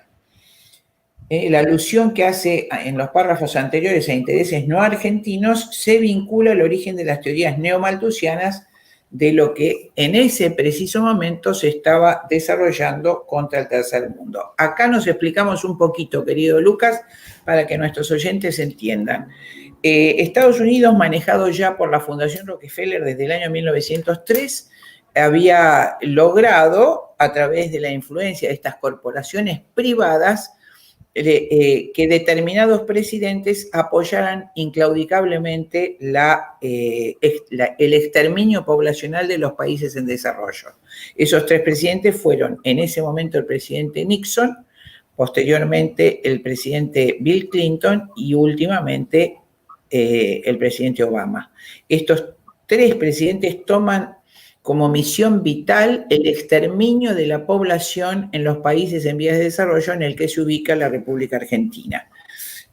La alusión que hace en los párrafos anteriores a intereses no argentinos se vincula al origen de las teorías neomalthusianas de lo que en ese preciso momento se estaba desarrollando contra el tercer mundo. Acá nos explicamos un poquito, querido Lucas, para que nuestros oyentes entiendan. Estados Unidos, manejado ya por la Fundación Rockefeller desde el año 1903, había logrado, a través de la influencia de estas corporaciones privadas, que determinados presidentes apoyaran inclaudicablemente el exterminio poblacional de los países en desarrollo. Esos tres presidentes fueron en ese momento el presidente Nixon, posteriormente el presidente Bill Clinton y últimamente el presidente Obama. Estos tres presidentes toman como misión vital el exterminio de la población en los países en vías de desarrollo en el que se ubica la República Argentina.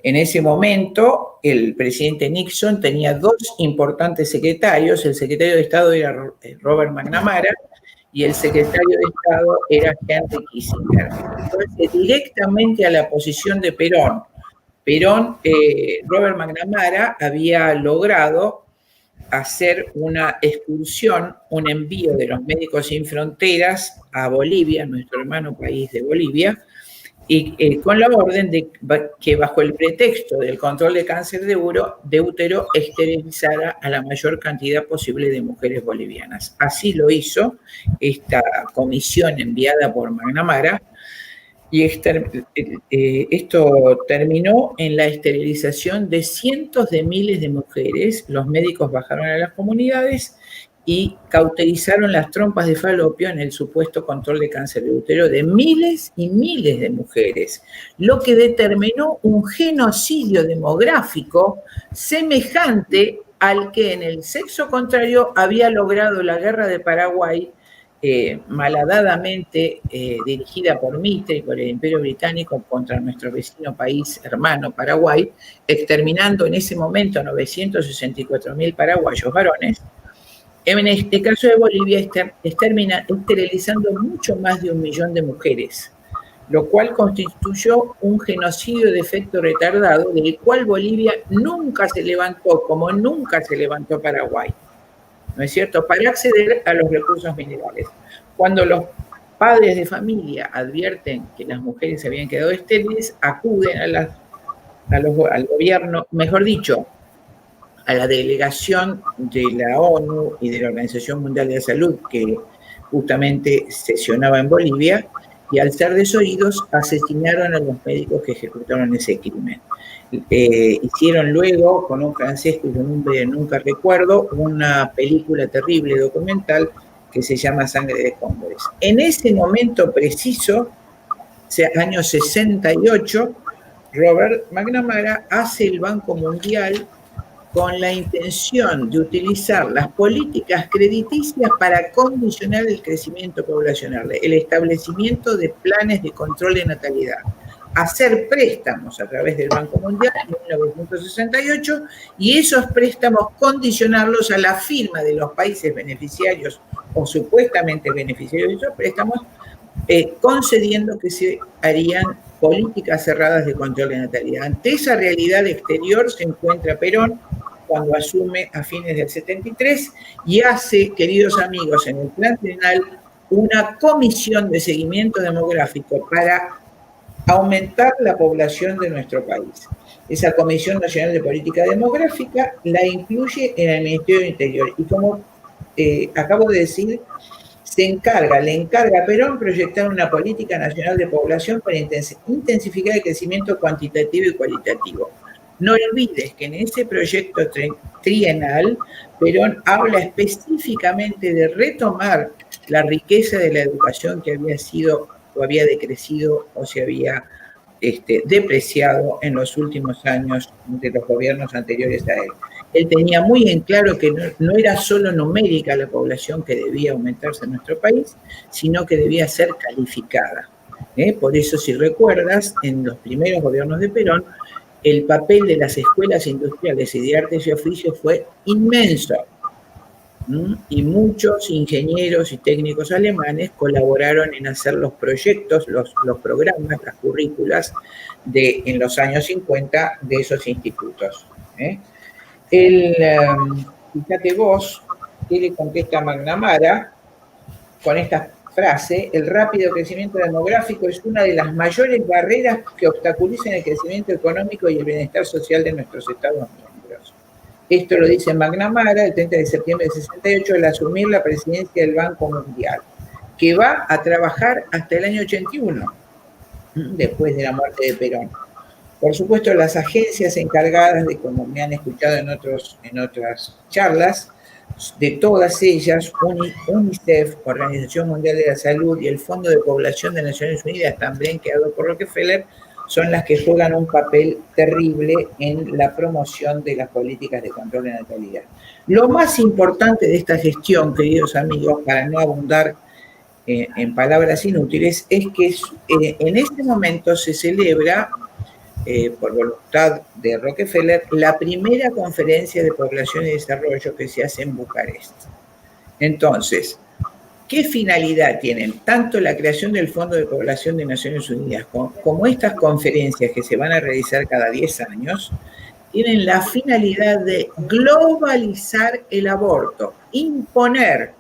En ese momento, el presidente Nixon tenía dos importantes secretarios. El secretario de Estado era Robert McNamara y el secretario de Estado era Henry Kissinger. Entonces, directamente a la posición de Perón. Robert McNamara había logrado hacer una excursión, un envío de los Médicos Sin Fronteras a Bolivia, nuestro hermano país de Bolivia, y con la orden de que bajo el pretexto del control de cáncer de útero esterilizara a la mayor cantidad posible de mujeres bolivianas. Así lo hizo esta comisión enviada por McNamara, y esto terminó en la esterilización de cientos de miles de mujeres. Los médicos bajaron a las comunidades y cauterizaron las trompas de falopio en el supuesto control de cáncer de útero de miles y miles de mujeres, lo que determinó un genocidio demográfico semejante al que en el sexo contrario había logrado la guerra de Paraguay, malhadadamente dirigida por Mitre y por el Imperio Británico contra nuestro vecino país hermano Paraguay, exterminando en ese momento a 964.000 paraguayos varones. En este caso de Bolivia, esterilizando mucho más de 1 millón de mujeres, lo cual constituyó un genocidio de efecto retardado del cual Bolivia nunca se levantó, como nunca se levantó Paraguay, ¿no es cierto?, para acceder a los recursos minerales. Cuando los padres de familia advierten que las mujeres se habían quedado estériles, acuden al gobierno, mejor dicho, a la delegación de la ONU y de la Organización Mundial de la Salud, que justamente sesionaba en Bolivia, y al ser desoídos asesinaron a los médicos que ejecutaron ese crimen. Hicieron luego, con un francés cuyo nombre nunca recuerdo, una película terrible documental que se llama Sangre de Cóndores. En ese momento preciso, año 68, Robert McNamara hace el Banco Mundial con la intención de utilizar las políticas crediticias para condicionar el crecimiento poblacional, el establecimiento de planes de control de natalidad, hacer préstamos a través del Banco Mundial en 1968 y esos préstamos condicionarlos a la firma de los países beneficiarios o supuestamente beneficiarios de esos préstamos, concediendo que se harían políticas cerradas de control de natalidad. Ante esa realidad exterior se encuentra Perón cuando asume a fines del 73 y hace, queridos amigos, en el Plan Trienal una comisión de seguimiento demográfico para aumentar la población de nuestro país. Esa Comisión Nacional de Política Demográfica la incluye en el Ministerio del Interior y como acabo de decir, le encarga a Perón proyectar una política nacional de población para intensificar el crecimiento cuantitativo y cualitativo. No olvides que en ese proyecto trienal, Perón habla específicamente de retomar la riqueza de la educación que había sido o había decrecido o se había depreciado en los últimos años de los gobiernos anteriores a él. Él tenía muy en claro que no era solo numérica la población que debía aumentarse en nuestro país, sino que debía ser calificada. Por eso, si recuerdas, en los primeros gobiernos de Perón, el papel de las escuelas industriales y de artes y oficios fue inmenso. Y muchos ingenieros y técnicos alemanes colaboraron en hacer los proyectos, los programas, las currículas en los años 50 de esos institutos. Fíjate vos, ¿qué le contesta McNamara con esta frase? El rápido crecimiento demográfico es una de las mayores barreras que obstaculizan el crecimiento económico y el bienestar social de nuestros Estados miembros. Esto lo dice McNamara el 30 de septiembre de 68 al asumir la presidencia del Banco Mundial, que va a trabajar hasta el año 81, después de la muerte de Perón. Por supuesto, las agencias encargadas de, como me han escuchado en otras charlas, de todas ellas, UNICEF, Organización Mundial de la Salud y el Fondo de Población de Naciones Unidas, también creado por Rockefeller, son las que juegan un papel terrible en la promoción de las políticas de control de natalidad. Lo más importante de esta gestión, queridos amigos, para no abundar en palabras inútiles, es que en este momento se celebra, por voluntad de Rockefeller, la primera conferencia de población y desarrollo que se hace en Bucarest. Entonces, ¿qué finalidad tienen tanto la creación del Fondo de Población de Naciones Unidas como estas conferencias que se van a realizar cada 10 años? Tienen la finalidad de globalizar el aborto, imponer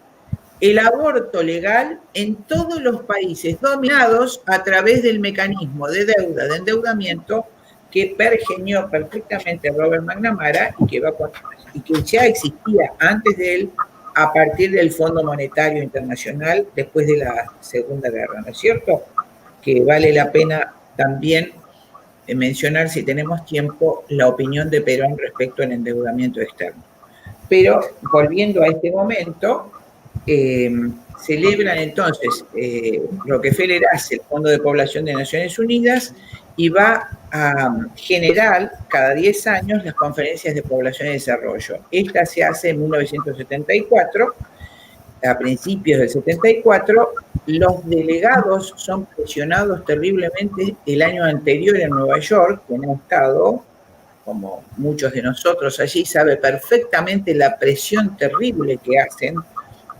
el aborto legal en todos los países dominados a través del mecanismo de deuda, de endeudamiento que pergeñó perfectamente Robert McNamara y que ya existía antes de él a partir del Fondo Monetario Internacional después de la Segunda Guerra, ¿no es cierto? Que vale la pena también mencionar, si tenemos tiempo, la opinión de Perón respecto al endeudamiento externo. Pero, volviendo a este momento, celebran entonces, Rockefeller hace el Fondo de Población de Naciones Unidas y va a generar cada 10 años las conferencias de población y desarrollo. Esta se hace en 1974, a principios del 74, los delegados son presionados terriblemente el año anterior en Nueva York, quien ha estado, como muchos de nosotros allí, sabe perfectamente la presión terrible que hacen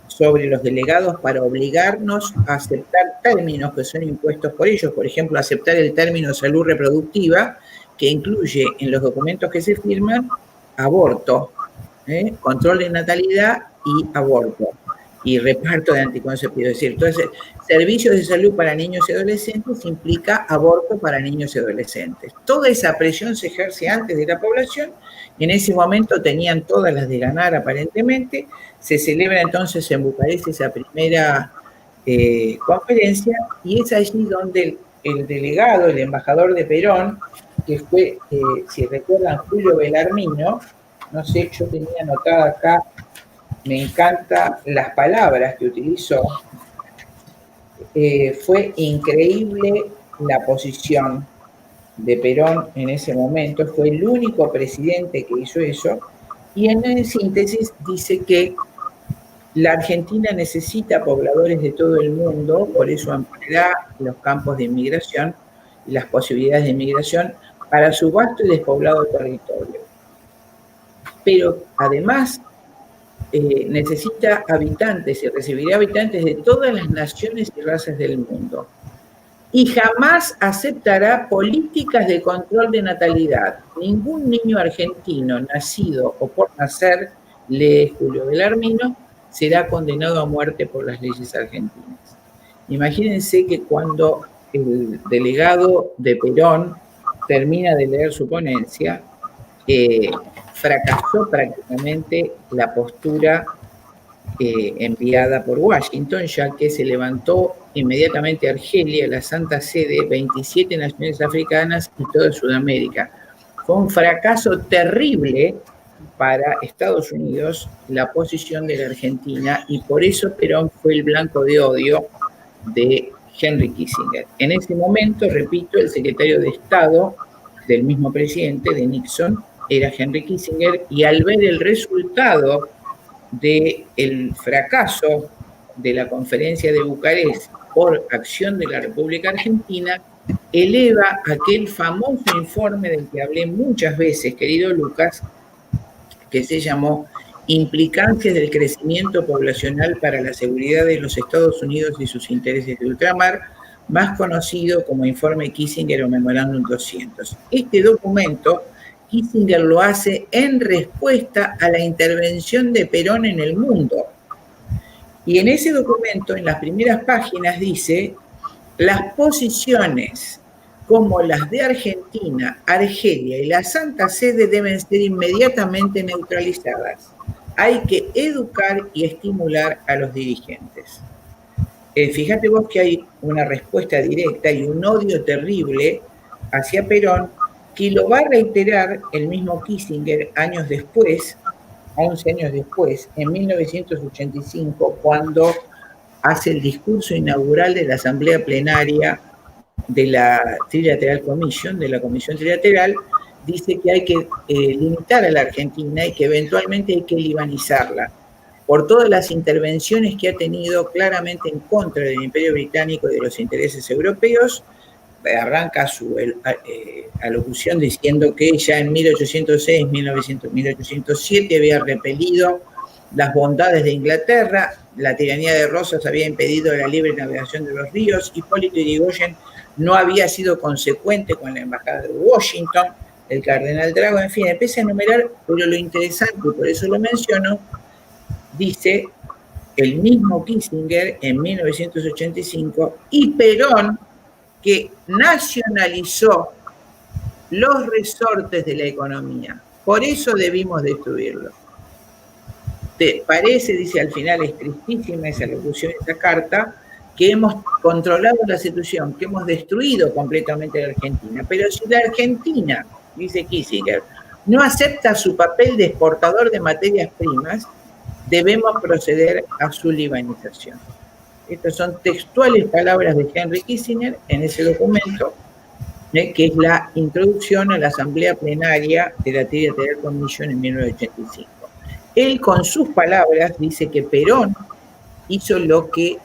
sobre los delegados para obligarnos a aceptar términos que son impuestos por ellos. Por ejemplo, aceptar el término salud reproductiva, que incluye en los documentos que se firman aborto, control de natalidad y aborto, y reparto de anticonceptivos. Es decir, entonces, servicios de salud para niños y adolescentes implica aborto para niños y adolescentes. Toda esa presión se ejerce antes de la población y en ese momento tenían todas las de ganar aparentemente. Se celebra entonces en Bucarest esa primera conferencia y es allí donde el delegado, el embajador de Perón, que fue, si recuerdan, Julio Belarmino, no sé, yo tenía anotada acá, me encantan las palabras que utilizó, fue increíble la posición de Perón en ese momento, fue el único presidente que hizo eso, y en síntesis dice que la Argentina necesita pobladores de todo el mundo, por eso ampliará los campos de inmigración, y las posibilidades de inmigración para su vasto y despoblado territorio. Pero además necesita habitantes y recibirá habitantes de todas las naciones y razas del mundo. Y jamás aceptará políticas de control de natalidad. Ningún niño argentino nacido o por nacer, lee Julio Belarmino, será condenado a muerte por las leyes argentinas. Imagínense que cuando el delegado de Perón termina de leer su ponencia, fracasó prácticamente la postura enviada por Washington, ya que se levantó inmediatamente Argelia, la Santa Sede, 27 naciones africanas y toda Sudamérica. Fue un fracaso terrible para Estados Unidos la posición de la Argentina, y por eso Perón fue el blanco de odio de Henry Kissinger. En ese momento, repito, el secretario de Estado del mismo presidente, de Nixon, era Henry Kissinger, y al ver el resultado del fracaso de la conferencia de Bucarest por acción de la República Argentina, eleva aquel famoso informe del que hablé muchas veces, querido Lucas, que se llamó Implicancias del crecimiento poblacional para la seguridad de los Estados Unidos y sus intereses de ultramar, más conocido como Informe Kissinger o Memorándum 200. Este documento Kissinger lo hace en respuesta a la intervención de Perón en el mundo. Y en ese documento, en las primeras páginas, dice: las posiciones como las de Argentina, Argelia y la Santa Sede deben ser inmediatamente neutralizadas. Hay que educar y estimular a los dirigentes. Fíjate vos que hay una respuesta directa y un odio terrible hacia Perón, que lo va a reiterar el mismo Kissinger años después, 11 años después, en 1985, cuando hace el discurso inaugural de la Asamblea Plenaria de la Trilateral Commission, de la Comisión Trilateral. Dice que hay que limitar a la Argentina y que eventualmente hay que libanizarla por todas las intervenciones que ha tenido claramente en contra del Imperio Británico y de los intereses europeos. Arranca su alocución diciendo que ya en 1806, 1807 había repelido las bondades de Inglaterra, la tiranía de Rosas había impedido la libre navegación de los ríos, Hipólito Yrigoyen no había sido consecuente con la embajada de Washington, el cardenal Drago, en fin, empieza a enumerar, pero lo interesante, y por eso lo menciono, dice el mismo Kissinger en 1985, y Perón, que nacionalizó los resortes de la economía. Por eso debimos destruirlo. ¿Te parece? Dice al final, es tristísima esa locución, esa carta, que hemos controlado la situación, que hemos destruido completamente la Argentina. Pero si la Argentina, dice Kissinger, no acepta su papel de exportador de materias primas, debemos proceder a su libanización. Estas son textuales palabras de Henry Kissinger en ese documento, que es la introducción a la Asamblea Plenaria de la Trilateral Commission en 1985. Él, con sus palabras, dice que Perón hizo lo que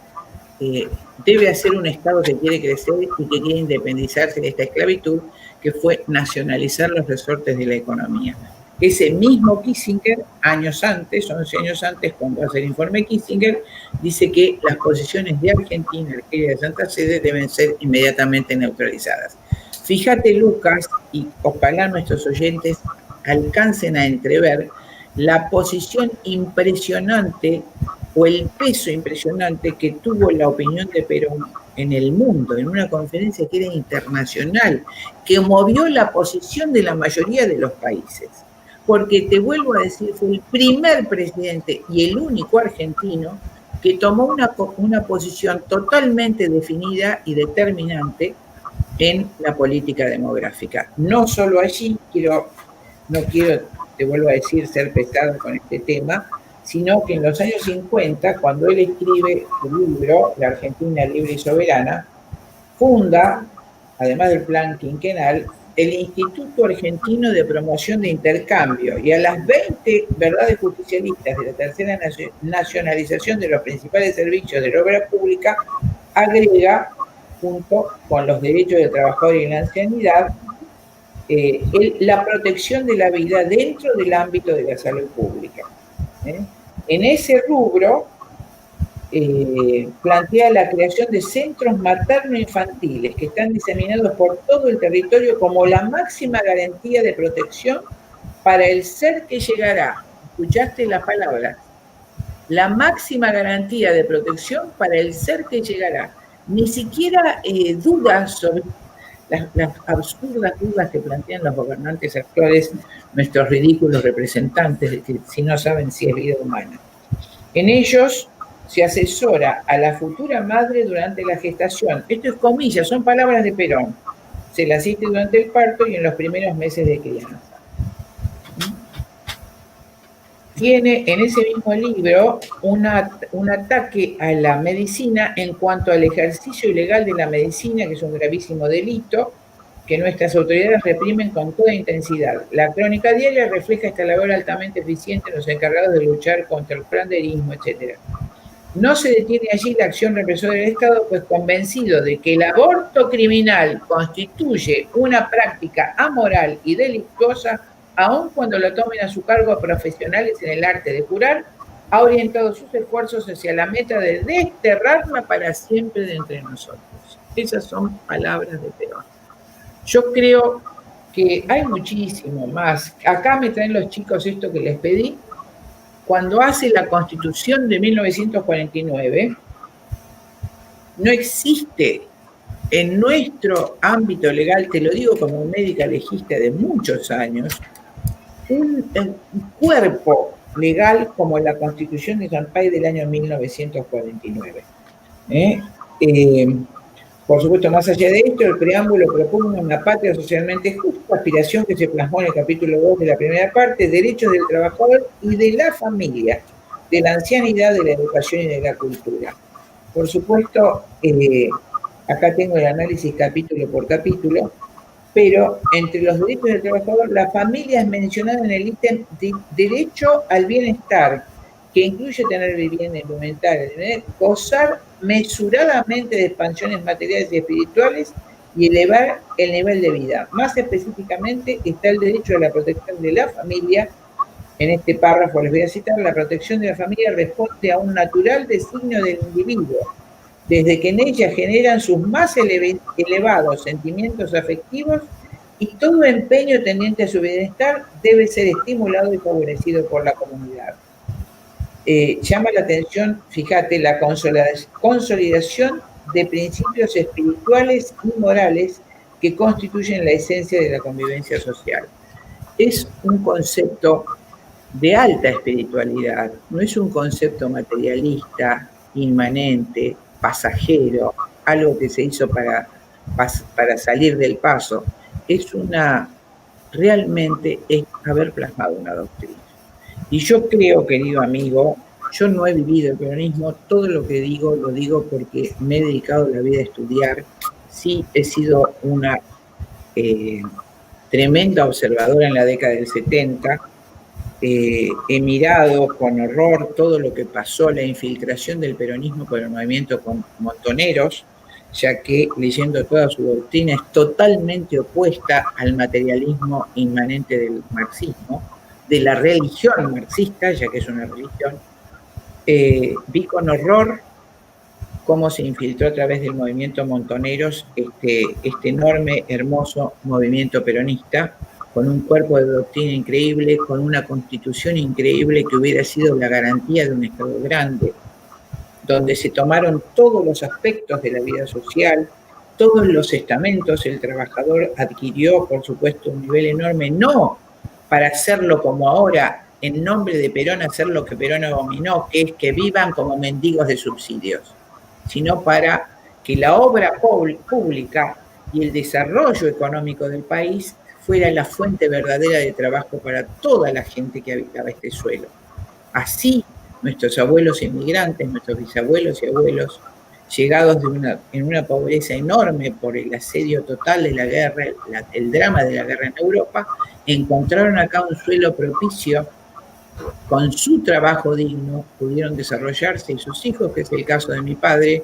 debe hacer un Estado que quiere crecer y que quiere independizarse de esta esclavitud, que fue nacionalizar los resortes de la economía. Ese mismo Kissinger, años antes, 11 años antes, cuando hace el informe Kissinger, dice que las posiciones de Argentina, Argelia y de Santa Sede deben ser inmediatamente neutralizadas. Fíjate, Lucas, y ojalá nuestros oyentes alcancen a entrever la posición impresionante o el peso impresionante que tuvo la opinión de Perón en el mundo, en una conferencia que era internacional, que movió la posición de la mayoría de los países. Porque te vuelvo a decir, fue el primer presidente y el único argentino que tomó una posición totalmente definida y determinante en la política demográfica. No solo allí, no quiero, te vuelvo a decir, ser pesado con este tema, sino que en los años 50, cuando él escribe su libro, La Argentina Libre y Soberana, funda, además del plan quinquenal, el Instituto Argentino de Promoción de Intercambio, y a las 20 verdades justicialistas de la tercera nacionalización de los principales servicios de la obra pública, agrega junto con los derechos del trabajador y la ancianidad, la protección de la vida dentro del ámbito de la salud pública. En ese rubro plantea la creación de centros materno-infantiles que están diseminados por todo el territorio como la máxima garantía de protección para el ser que llegará. ¿Escuchaste las palabras? La máxima garantía de protección para el ser que llegará. Ni siquiera dudas sobre las absurdas dudas que plantean los gobernantes actuales, nuestros ridículos representantes, de que si no saben si es vida humana. En ellos se asesora a la futura madre durante la gestación. Esto es comillas, son palabras de Perón. Se la asiste durante el parto y en los primeros meses de crianza. Tiene en ese mismo libro un ataque a la medicina en cuanto al ejercicio ilegal de la medicina, que es un gravísimo delito que nuestras autoridades reprimen con toda intensidad. La crónica diaria refleja esta labor altamente eficiente en los encargados de luchar contra el franderismo, etc. No se detiene allí la acción represora del Estado, pues convencido de que el aborto criminal constituye una práctica amoral y delictuosa, aun cuando lo tomen a su cargo profesionales en el arte de curar, ha orientado sus esfuerzos hacia la meta de desterrarla para siempre de entre nosotros. Esas son palabras de Perón. Yo creo que hay muchísimo más. Acá me traen los chicos esto que les pedí. Cuando hace la Constitución de 1949, no existe en nuestro ámbito legal, te lo digo como médica legista de muchos años, un cuerpo legal como la Constitución de Canpay del año 1949. Por supuesto, más allá de esto, el preámbulo propone una patria socialmente justa, aspiración que se plasmó en el capítulo 2 de la primera parte, derechos del trabajador y de la familia, de la ancianidad, de la educación y de la cultura. Por supuesto, acá tengo el análisis capítulo por capítulo, pero entre los derechos del trabajador, la familia es mencionada en el ítem de derecho al bienestar, que incluye tener vivienda, implementar, gozar mesuradamente de expansiones materiales y espirituales y elevar el nivel de vida. Más específicamente está el derecho a la protección de la familia. En este párrafo les voy a citar: la protección de la familia responde a un natural designio del individuo, desde que en ella generan sus más elevados sentimientos afectivos, y todo empeño tendiente a su bienestar debe ser estimulado y favorecido por la comunidad. Llama la atención, fíjate, la consolidación de principios espirituales y morales que constituyen la esencia de la convivencia social. Es un concepto de alta espiritualidad, no es un concepto materialista, inmanente, pasajero, algo que se hizo para salir del paso. Realmente es haber plasmado una doctrina. Y yo creo, querido amigo, yo no he vivido el peronismo, todo lo que digo lo digo porque me he dedicado la vida a estudiar. Sí, he sido una tremenda observadora en la década del 70, he mirado con horror todo lo que pasó, la infiltración del peronismo por el movimiento con Montoneros, ya que leyendo toda su doctrina es totalmente opuesta al materialismo inmanente del marxismo, de la religión marxista, ya que es una religión. Vi con horror cómo se infiltró a través del movimiento Montoneros este enorme, hermoso movimiento peronista, con un cuerpo de doctrina increíble, con una constitución increíble que hubiera sido la garantía de un Estado grande, donde se tomaron todos los aspectos de la vida social, todos los estamentos. El trabajador adquirió, por supuesto, un nivel enorme, no para hacerlo como ahora, en nombre de Perón, hacer lo que Perón abominó, que es que vivan como mendigos de subsidios, sino para que la obra pública y el desarrollo económico del país fuera la fuente verdadera de trabajo para toda la gente que habitaba este suelo. Así, nuestros abuelos inmigrantes, nuestros bisabuelos y abuelos, llegados en una pobreza enorme por el asedio total de la guerra, el drama de la guerra en Europa, encontraron acá un suelo propicio. Con su trabajo digno pudieron desarrollarse, y sus hijos, que es el caso de mi padre,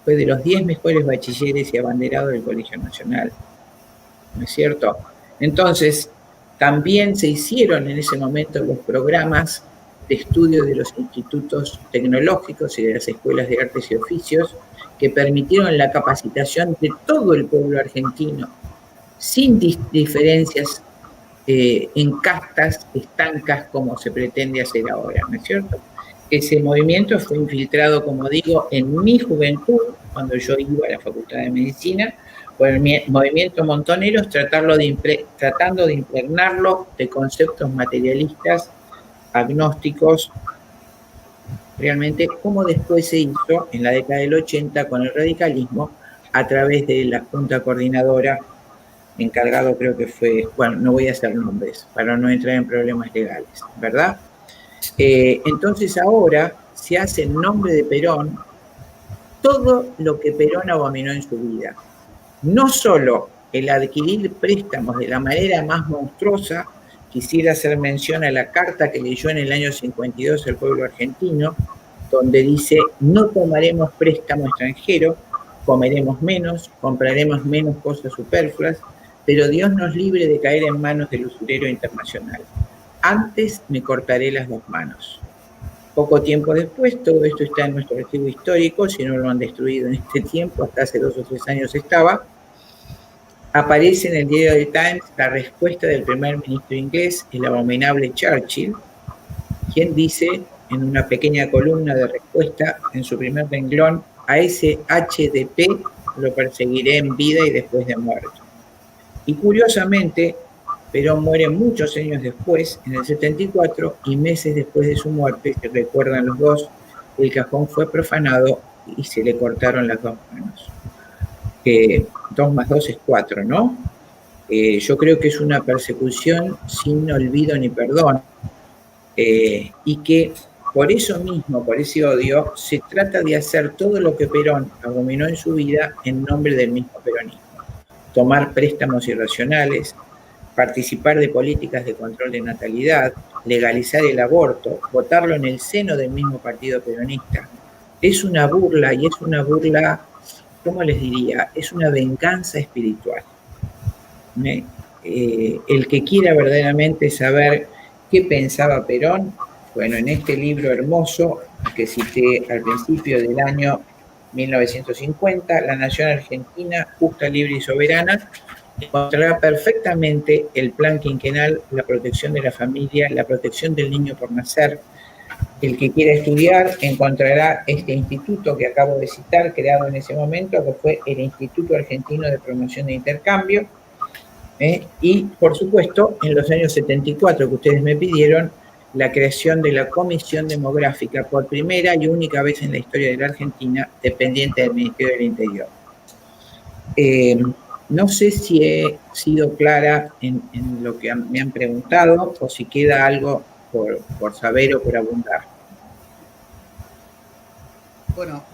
fue de los 10 mejores bachilleres y abanderado del Colegio Nacional, ¿no es cierto? Entonces, también se hicieron en ese momento los programas de estudio de los institutos tecnológicos y de las escuelas de artes y oficios que permitieron la capacitación de todo el pueblo argentino, sin diferencias en castas estancas como se pretende hacer ahora, ¿no es cierto? Ese movimiento fue infiltrado, como digo, en mi juventud, cuando yo iba a la Facultad de Medicina, por el movimiento Montoneros, tratando de impregnarlo de conceptos materialistas, agnósticos, realmente como después se hizo en la década del 80 con el radicalismo a través de la Junta Coordinadora, encargado creo que fue, bueno, no voy a hacer nombres para no entrar en problemas legales, ¿verdad? Entonces ahora se hace en nombre de Perón todo lo que Perón abominó en su vida. No solo el adquirir préstamos de la manera más monstruosa, quisiera hacer mención a la carta que leyó en el año 52 el pueblo argentino, donde dice: no tomaremos préstamo extranjero, comeremos menos, compraremos menos cosas superfluas, pero Dios nos libre de caer en manos del usurero internacional. Antes me cortaré las 2 manos. Poco tiempo después, todo esto está en nuestro archivo histórico, si no lo han destruido en este tiempo, hasta hace 2 o 3 años estaba, aparece en el diario The Times la respuesta del primer ministro inglés, el abominable Churchill, quien dice en una pequeña columna de respuesta en su primer renglón: a ese HDP lo perseguiré en vida y después de muerto. Y curiosamente, Perón muere muchos años después, en el 74, y meses después de su muerte, se recuerdan los dos, el cajón fue profanado y se le cortaron las 2 manos. 2 más 2 es 4, ¿no? Yo creo que es una persecución sin olvido ni perdón, y que por eso mismo, por ese odio, se trata de hacer todo lo que Perón abominó en su vida en nombre del mismo peronismo. Tomar préstamos irracionales, participar de políticas de control de natalidad, legalizar el aborto, votarlo en el seno del mismo partido peronista. Es una burla, y es una burla, ¿cómo les diría? Es una venganza espiritual. El que quiera verdaderamente saber qué pensaba Perón, bueno, en este libro hermoso que cité al principio del año 1950, La Nación Argentina, Justa, Libre y Soberana, encontrará perfectamente el plan quinquenal, la protección de la familia, la protección del niño por nacer. El que quiera estudiar encontrará este instituto que acabo de citar, creado en ese momento, que fue el Instituto Argentino de Promoción de Intercambio. Y, por supuesto, en los años 74, que ustedes me pidieron, la creación de la Comisión Demográfica, por primera y única vez en la historia de la Argentina, dependiente del Ministerio del Interior. No sé si he sido clara en lo que me han preguntado o si queda algo por saber o por abundar. Bueno,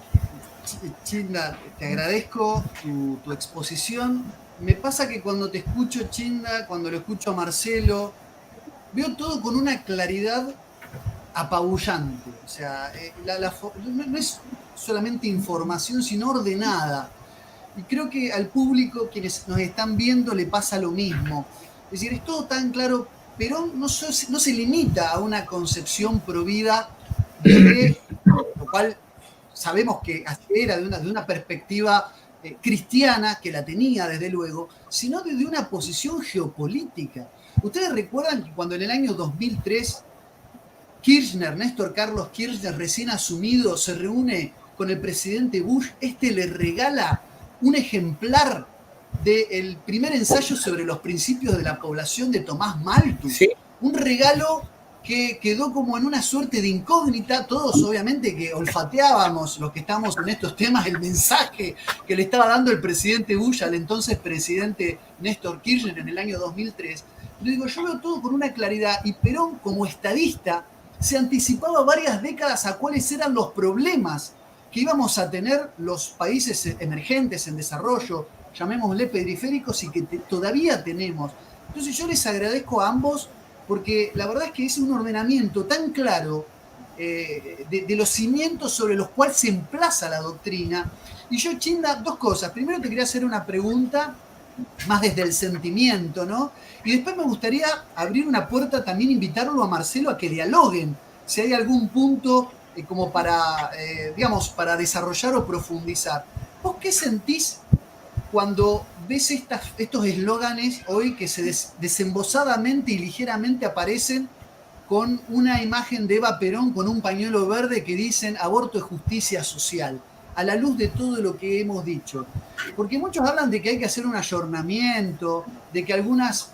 Chinda, te agradezco tu exposición. Me pasa que cuando te escucho, Chinda, cuando lo escucho a Marcelo, veo todo con una claridad apabullante. O sea, no es solamente información, sino ordenada. Y creo que al público, quienes nos están viendo, le pasa lo mismo. Es decir, es todo tan claro. Perón no se limita a una concepción provida desde lo cual sabemos que era de una perspectiva cristiana, que la tenía desde luego, sino desde una posición geopolítica. Ustedes recuerdan que cuando en el año 2003 Kirchner, Néstor Carlos Kirchner, recién asumido, se reúne con el presidente Bush, le regala un ejemplar del primer ensayo sobre los principios de la población de Tomás Malthus. Sí. Un regalo que quedó como en una suerte de incógnita. Todos obviamente que olfateábamos, los que estamos en estos temas, el mensaje que le estaba dando el presidente Bush al entonces presidente Néstor Kirchner en el año 2003. Pero digo, yo veo todo con una claridad, y Perón, como estadista, se anticipaba varias décadas a cuáles eran los problemas que íbamos a tener los países emergentes en desarrollo, llamémosle periféricos, y que todavía tenemos. Entonces yo les agradezco a ambos, porque la verdad es que es un ordenamiento tan claro de los cimientos sobre los cuales se emplaza la doctrina. Y yo, Chinda, dos cosas. Primero te quería hacer una pregunta más desde el sentimiento, ¿no? Y después me gustaría abrir una puerta, también invitarlo a Marcelo a que dialoguen, si hay algún punto como para, digamos, para desarrollar o profundizar. ¿Vos qué sentís cuando ves estos eslóganes hoy que se desembosadamente y ligeramente aparecen con una imagen de Eva Perón con un pañuelo verde que dicen aborto es justicia social, a la luz de todo lo que hemos dicho? Porque muchos hablan de que hay que hacer un ayornamiento, de que algunas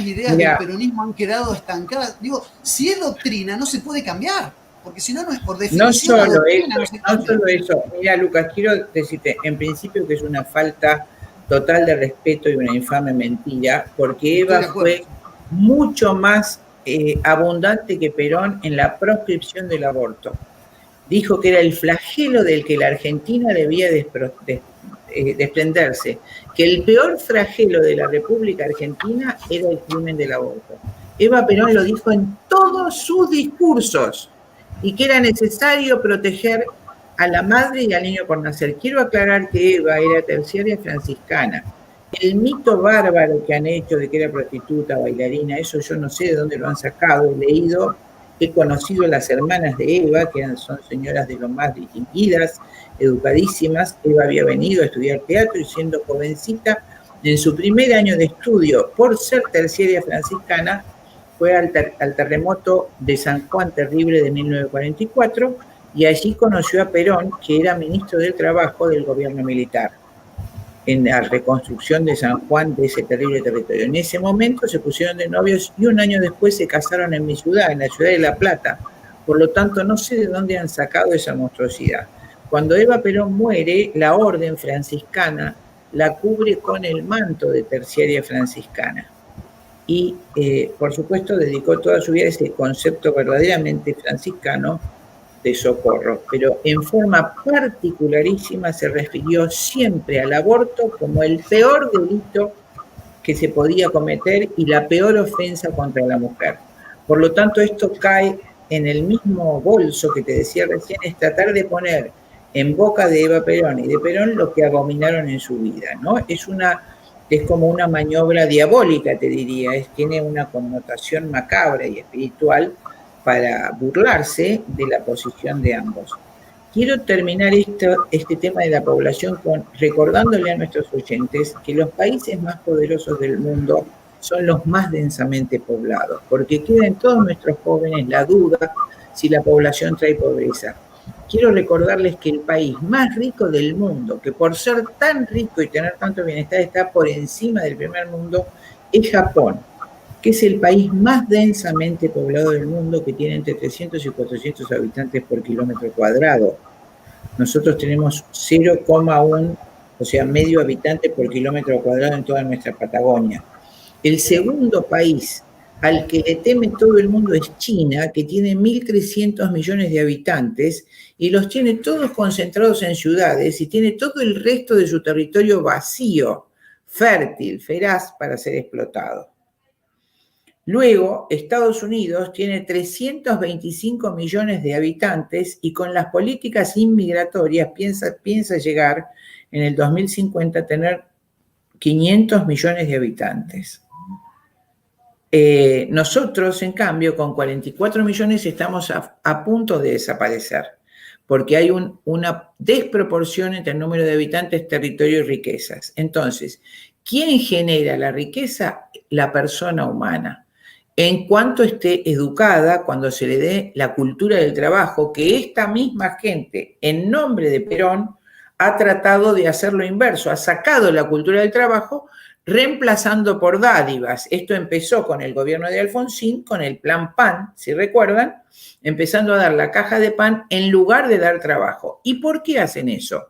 ideas del peronismo han quedado estancadas. Digo, si es doctrina, no se puede cambiar, porque si no, no es por definición. No solo eso. Mira, Lucas, quiero decirte, en principio que es una falta total de respeto y una infame mentira, porque Eva fue mucho más abundante que Perón en la proscripción del aborto. Dijo que era el flagelo del que la Argentina debía desprenderse, que el peor flagelo de la República Argentina era el crimen del aborto. Eva Perón lo dijo en todos sus discursos, y que era necesario proteger a la madre y al niño por nacer. Quiero aclarar que Eva era terciaria franciscana. El mito bárbaro que han hecho de que era prostituta, bailarina, eso yo no sé de dónde lo han sacado. He leído, he conocido a las hermanas de Eva, que son señoras de lo más distinguidas, educadísimas. Eva había venido a estudiar teatro y siendo jovencita, en su primer año de estudio, por ser terciaria franciscana, fue al terremoto de San Juan terrible de 1944 y allí conoció a Perón, que era ministro del Trabajo del gobierno militar, en la reconstrucción de San Juan, de ese terrible territorio. En ese momento se pusieron de novios y un año después se casaron en mi ciudad, en la ciudad de La Plata. Por lo tanto, no sé de dónde han sacado esa monstruosidad. Cuando Eva Perón muere, la orden franciscana la cubre con el manto de terciaria franciscana. Y, por supuesto, dedicó toda su vida a ese concepto verdaderamente franciscano de socorro, pero en forma particularísima se refirió siempre al aborto como el peor delito que se podía cometer y la peor ofensa contra la mujer. Por lo tanto, esto cae en el mismo bolso que te decía recién, es tratar de poner en boca de Eva Perón y de Perón lo que abominaron en su vida, ¿no? Es como una maniobra diabólica, te diría, tiene una connotación macabra y espiritual para burlarse de la posición de ambos. Quiero terminar este tema de la población recordándole a nuestros oyentes que los países más poderosos del mundo son los más densamente poblados, porque queda en todos nuestros jóvenes la duda si la población trae pobreza. Quiero recordarles que el país más rico del mundo, que por ser tan rico y tener tanto bienestar está por encima del primer mundo, es Japón, que es el país más densamente poblado del mundo, que tiene entre 300 y 400 habitantes por kilómetro cuadrado. Nosotros tenemos 0,1, o sea, medio habitante por kilómetro cuadrado en toda nuestra Patagonia. El segundo país al que le teme todo el mundo es China, que tiene 1.300 millones de habitantes y los tiene todos concentrados en ciudades y tiene todo el resto de su territorio vacío, fértil, feraz para ser explotado. Luego, Estados Unidos tiene 325 millones de habitantes y con las políticas inmigratorias piensa llegar en el 2050 a tener 500 millones de habitantes. Nosotros, en cambio, con 44 millones estamos a punto de desaparecer, porque hay una desproporción entre el número de habitantes, territorio y riquezas. Entonces, ¿quién genera la riqueza? La persona humana. En cuanto esté educada, cuando se le dé la cultura del trabajo, que esta misma gente, en nombre de Perón, ha tratado de hacer lo inverso, ha sacado la cultura del trabajo, reemplazando por dádivas. Esto empezó con el gobierno de Alfonsín, con el plan PAN, si recuerdan, empezando a dar la caja de pan en lugar de dar trabajo. ¿Y por qué hacen eso?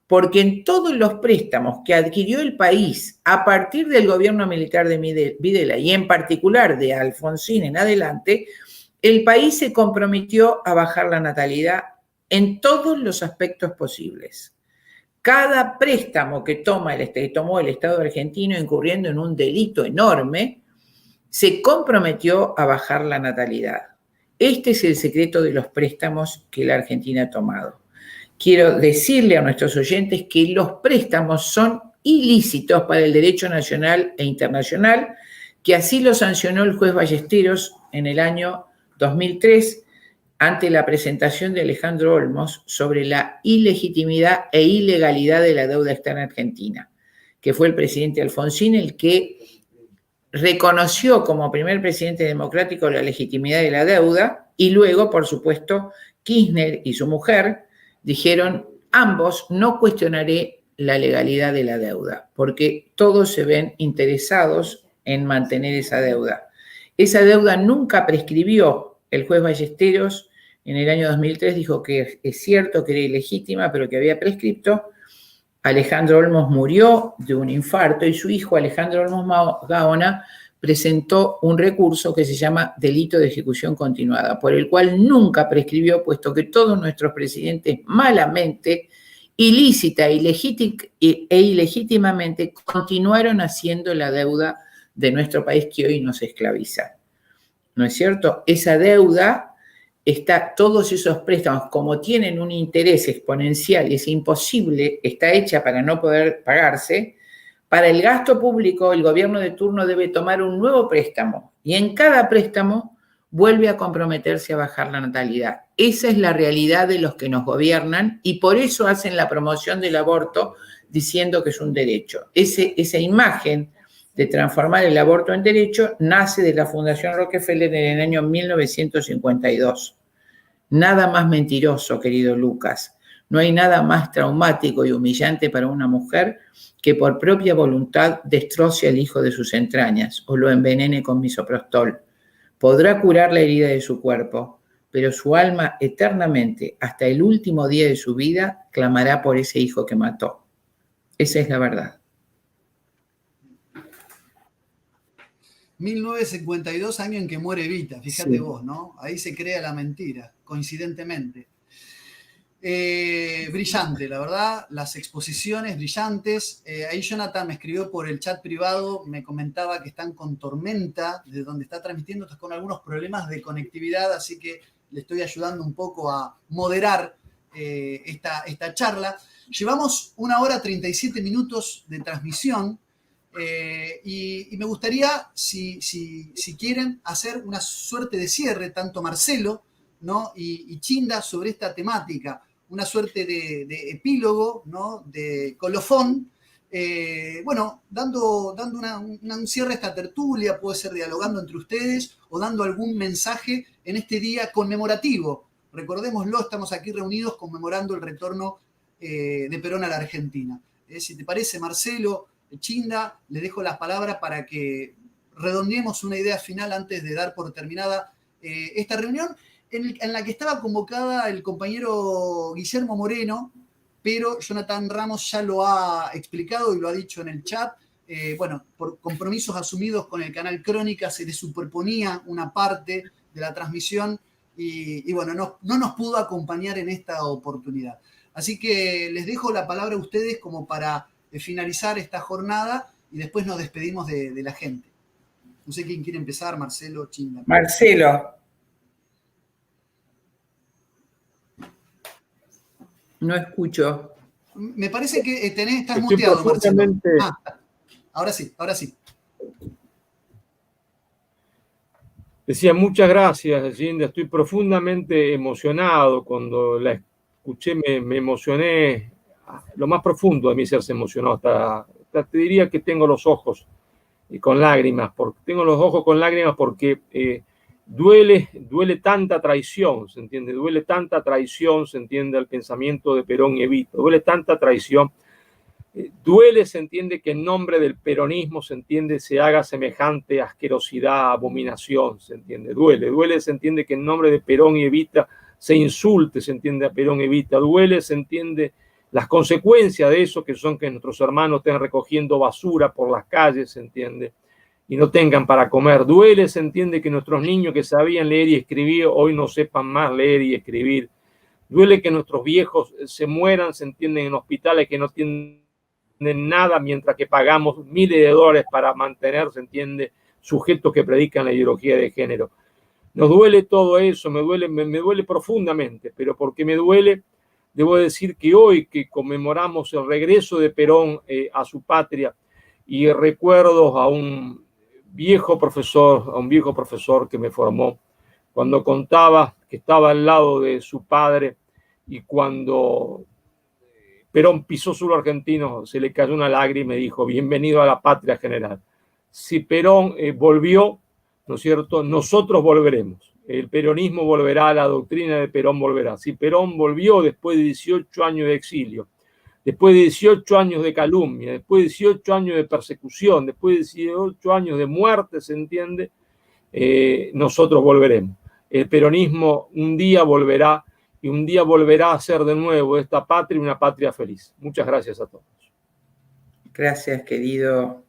Porque en todos los préstamos que adquirió el país a partir del gobierno militar de Videla y en particular de Alfonsín en adelante, el país se comprometió a bajar la natalidad en todos los aspectos posibles. Cada préstamo que tomó el Estado argentino incurriendo en un delito enorme, se comprometió a bajar la natalidad. Este es el secreto de los préstamos que la Argentina ha tomado. Quiero decirle a nuestros oyentes que los préstamos son ilícitos para el derecho nacional e internacional, que así lo sancionó el juez Ballesteros en el año 2003 ante la presentación de Alejandro Olmos sobre la ilegitimidad e ilegalidad de la deuda externa argentina, que fue el presidente Alfonsín el que reconoció como primer presidente democrático la legitimidad de la deuda, y luego, por supuesto, Kirchner y su mujer dijeron, ambos, no cuestionaré la legalidad de la deuda, porque todos se ven interesados en mantener esa deuda. Esa deuda nunca prescribió. El juez Ballesteros en el año 2003 dijo que es cierto que era ilegítima, pero que había prescripto. Alejandro Olmos murió de un infarto y su hijo Alejandro Olmos Gaona presentó un recurso que se llama delito de ejecución continuada, por el cual nunca prescribió, puesto que todos nuestros presidentes malamente, ilícita e ilegítimamente continuaron haciendo la deuda de nuestro país que hoy nos esclaviza. ¿No es cierto? Esa deuda está, todos esos préstamos, como tienen un interés exponencial y es imposible, está hecha para no poder pagarse. Para el gasto público, el gobierno de turno debe tomar un nuevo préstamo y en cada préstamo vuelve a comprometerse a bajar la natalidad. Esa es la realidad de los que nos gobiernan y por eso hacen la promoción del aborto diciendo que es un derecho. Esa imagen de transformar el aborto en derecho nace de la Fundación Rockefeller en el año 1952. Nada más mentiroso, querido Lucas. No hay nada más traumático y humillante para una mujer que por propia voluntad destroce al hijo de sus entrañas o lo envenene con misoprostol. Podrá curar la herida de su cuerpo, pero su alma eternamente, hasta el último día de su vida, clamará por ese hijo que mató. Esa es la verdad. 1952, año en que muere Evita, fíjate sí. Vos, ¿no? Ahí se crea la mentira, coincidentemente. Brillante, la verdad, las exposiciones brillantes. Ahí Jonathan me escribió por el chat privado, me comentaba que están con tormenta, de donde está transmitiendo, está con algunos problemas de conectividad, así que le estoy ayudando un poco a moderar esta charla. Llevamos 1 hora 37 minutos de transmisión. Y me gustaría, si quieren, hacer una suerte de cierre, tanto Marcelo, ¿no? y Chinda, sobre esta temática, una suerte de epílogo, ¿no? De colofón, bueno, dando un cierre a esta tertulia, puede ser dialogando entre ustedes o dando algún mensaje en este día conmemorativo. Recordémoslo, estamos aquí reunidos conmemorando el retorno de Perón a la Argentina. Si te parece, Marcelo, Chinda, les dejo las palabras para que redondeemos una idea final antes de dar por terminada esta reunión en la que estaba convocada el compañero Guillermo Moreno, pero Jonathan Ramos ya lo ha explicado y lo ha dicho en el chat. Bueno, por compromisos asumidos con el canal Crónica se le superponía una parte de la transmisión y bueno, no nos pudo acompañar en esta oportunidad. Así que les dejo la palabra a ustedes como para finalizar esta jornada y después nos despedimos de la gente. No sé quién quiere empezar, Marcelo, Chinda. Marcelo. No escucho. Me parece que estás muteado, Marcelo. Ahora sí. Decía, muchas gracias, Chinda. Estoy profundamente emocionado. Cuando la escuché me emocioné. Lo más profundo de mi ser se emocionó. Hasta te diría que tengo los ojos con lágrimas. Tengo los ojos con lágrimas porque duele tanta traición, ¿se entiende? Duele tanta traición, ¿se entiende? Al pensamiento de Perón y Evita. Duele tanta traición. Duele, se entiende, que en nombre del peronismo, se entiende, se haga semejante asquerosidad, abominación, se entiende. Duele, se entiende, que en nombre de Perón y Evita se insulte, se entiende, a Perón y Evita. Duele, se entiende, las consecuencias de eso, que son que nuestros hermanos estén recogiendo basura por las calles, se entiende, y no tengan para comer. Duele, se entiende, que nuestros niños que sabían leer y escribir hoy no sepan más leer y escribir. Duele que nuestros viejos se mueran, se entiende, en hospitales que no tienen nada, mientras que pagamos miles de dólares para mantener, se entiende, sujetos que predican la ideología de género. Nos duele todo eso, me duele profundamente, pero porque me duele, debo decir que hoy que conmemoramos el regreso de Perón a su patria y recuerdo a un viejo profesor que me formó, cuando contaba que estaba al lado de su padre y cuando Perón pisó suelo argentino, se le cayó una lágrima y dijo: bienvenido a la patria, general. Si Perón volvió, ¿no es cierto?, nosotros volveremos. El peronismo volverá, la doctrina de Perón volverá. Si Perón volvió después de 18 años de exilio, después de 18 años de calumnia, después de 18 años de persecución, después de 18 años de muerte, ¿se entiende? Nosotros volveremos. El peronismo un día volverá y un día volverá a ser de nuevo esta patria una patria feliz. Muchas gracias a todos. Gracias, querido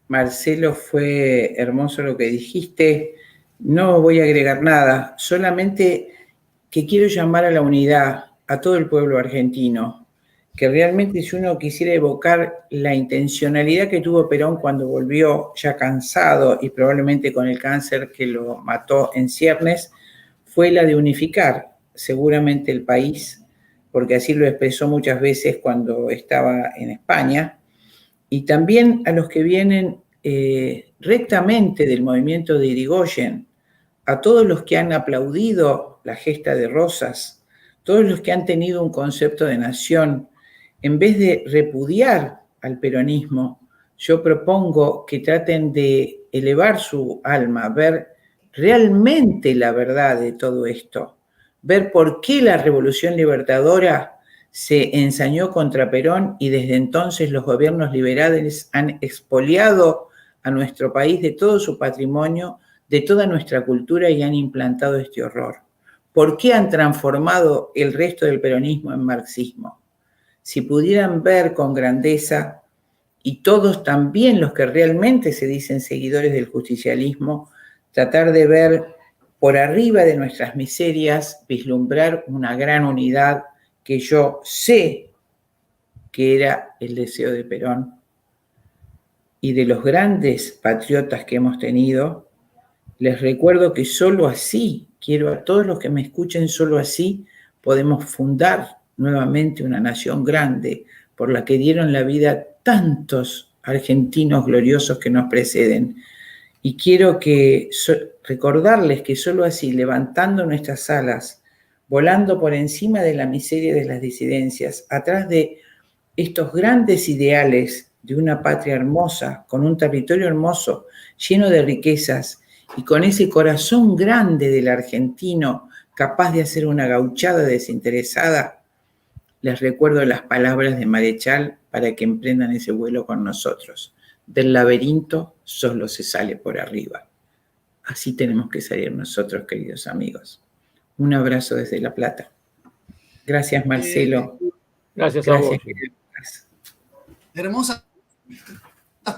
Marcelo, fue hermoso lo que dijiste. No voy a agregar nada, solamente que quiero llamar a la unidad a todo el pueblo argentino, que realmente si uno quisiera evocar la intencionalidad que tuvo Perón cuando volvió ya cansado y probablemente con el cáncer que lo mató en ciernes, fue la de unificar seguramente el país, porque así lo expresó muchas veces cuando estaba en España, y también a los que vienen rectamente del movimiento de Irigoyen, a todos los que han aplaudido la gesta de Rosas, todos los que han tenido un concepto de nación, en vez de repudiar al peronismo, yo propongo que traten de elevar su alma, ver realmente la verdad de todo esto, ver por qué la Revolución Libertadora se ensañó contra Perón y desde entonces los gobiernos liberales han expoliado a nuestro país de todo su patrimonio, de toda nuestra cultura y han implantado este horror. ¿Por qué han transformado el resto del peronismo en marxismo? Si pudieran ver con grandeza, y todos también los que realmente se dicen seguidores del justicialismo, tratar de ver por arriba de nuestras miserias, vislumbrar una gran unidad que yo sé que era el deseo de Perón y de los grandes patriotas que hemos tenido. Les recuerdo que solo así, quiero a todos los que me escuchen, solo así podemos fundar nuevamente una nación grande por la que dieron la vida tantos argentinos gloriosos que nos preceden. Y quiero recordarles que solo así, levantando nuestras alas, volando por encima de la miseria de las disidencias, atrás de estos grandes ideales de una patria hermosa, con un territorio hermoso, lleno de riquezas, y con ese corazón grande del argentino, capaz de hacer una gauchada desinteresada, les recuerdo las palabras de Marechal para que emprendan ese vuelo con nosotros. Del laberinto solo se sale por arriba. Así tenemos que salir nosotros, queridos amigos. Un abrazo desde La Plata. Gracias, Marcelo. Gracias a vos. Hermosas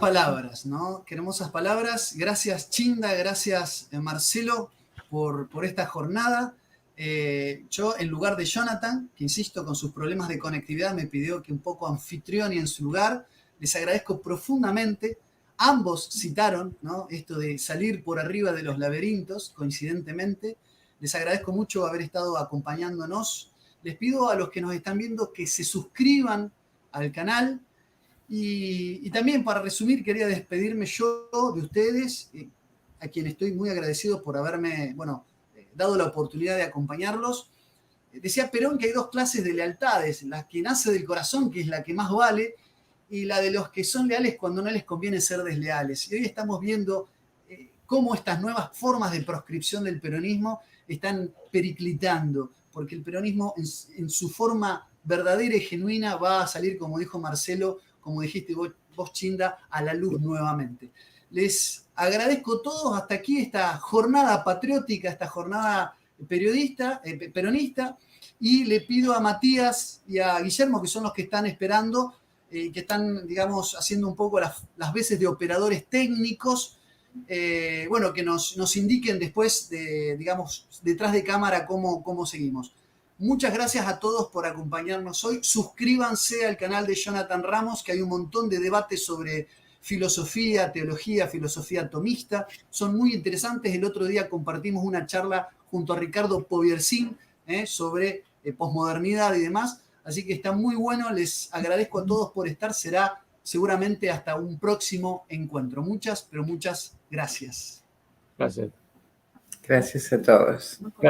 palabras, ¿no? Qué hermosas palabras. Gracias, Chinda, gracias, Marcelo, por esta jornada. Yo, en lugar de Jonathan, que insisto, con sus problemas de conectividad, me pidió que un poco anfitrione en su lugar, les agradezco profundamente. Ambos citaron, ¿no?, esto de salir por arriba de los laberintos, coincidentemente. Les agradezco mucho haber estado acompañándonos. Les pido a los que nos están viendo que se suscriban al canal. Y también, para resumir, quería despedirme yo de ustedes, a quien estoy muy agradecido por haberme, dado la oportunidad de acompañarlos. Decía Perón que hay dos clases de lealtades: la que nace del corazón, que es la que más vale, y la de los que son leales cuando no les conviene ser desleales. Y hoy estamos viendo cómo estas nuevas formas de proscripción del peronismo están periclitando, porque el peronismo en su forma verdadera y genuina va a salir, como dijo Marcelo, como dijiste vos, Chinda, a la luz nuevamente. Les agradezco a todos hasta aquí esta jornada patriótica, esta jornada peronista, y le pido a Matías y a Guillermo, que son los que están esperando, que están, digamos, haciendo un poco las veces de operadores técnicos, que nos indiquen después, digamos, detrás de cámara cómo seguimos. Muchas gracias a todos por acompañarnos hoy. Suscríbanse al canal de Jonathan Ramos, que hay un montón de debates sobre filosofía, teología, filosofía tomista. Son muy interesantes. El otro día compartimos una charla junto a Ricardo Poviersin sobre posmodernidad y demás. Así que está muy bueno. Les agradezco a todos por estar. Será seguramente hasta un próximo encuentro. Muchas, pero muchas gracias. Gracias. Gracias a todos. Gracias.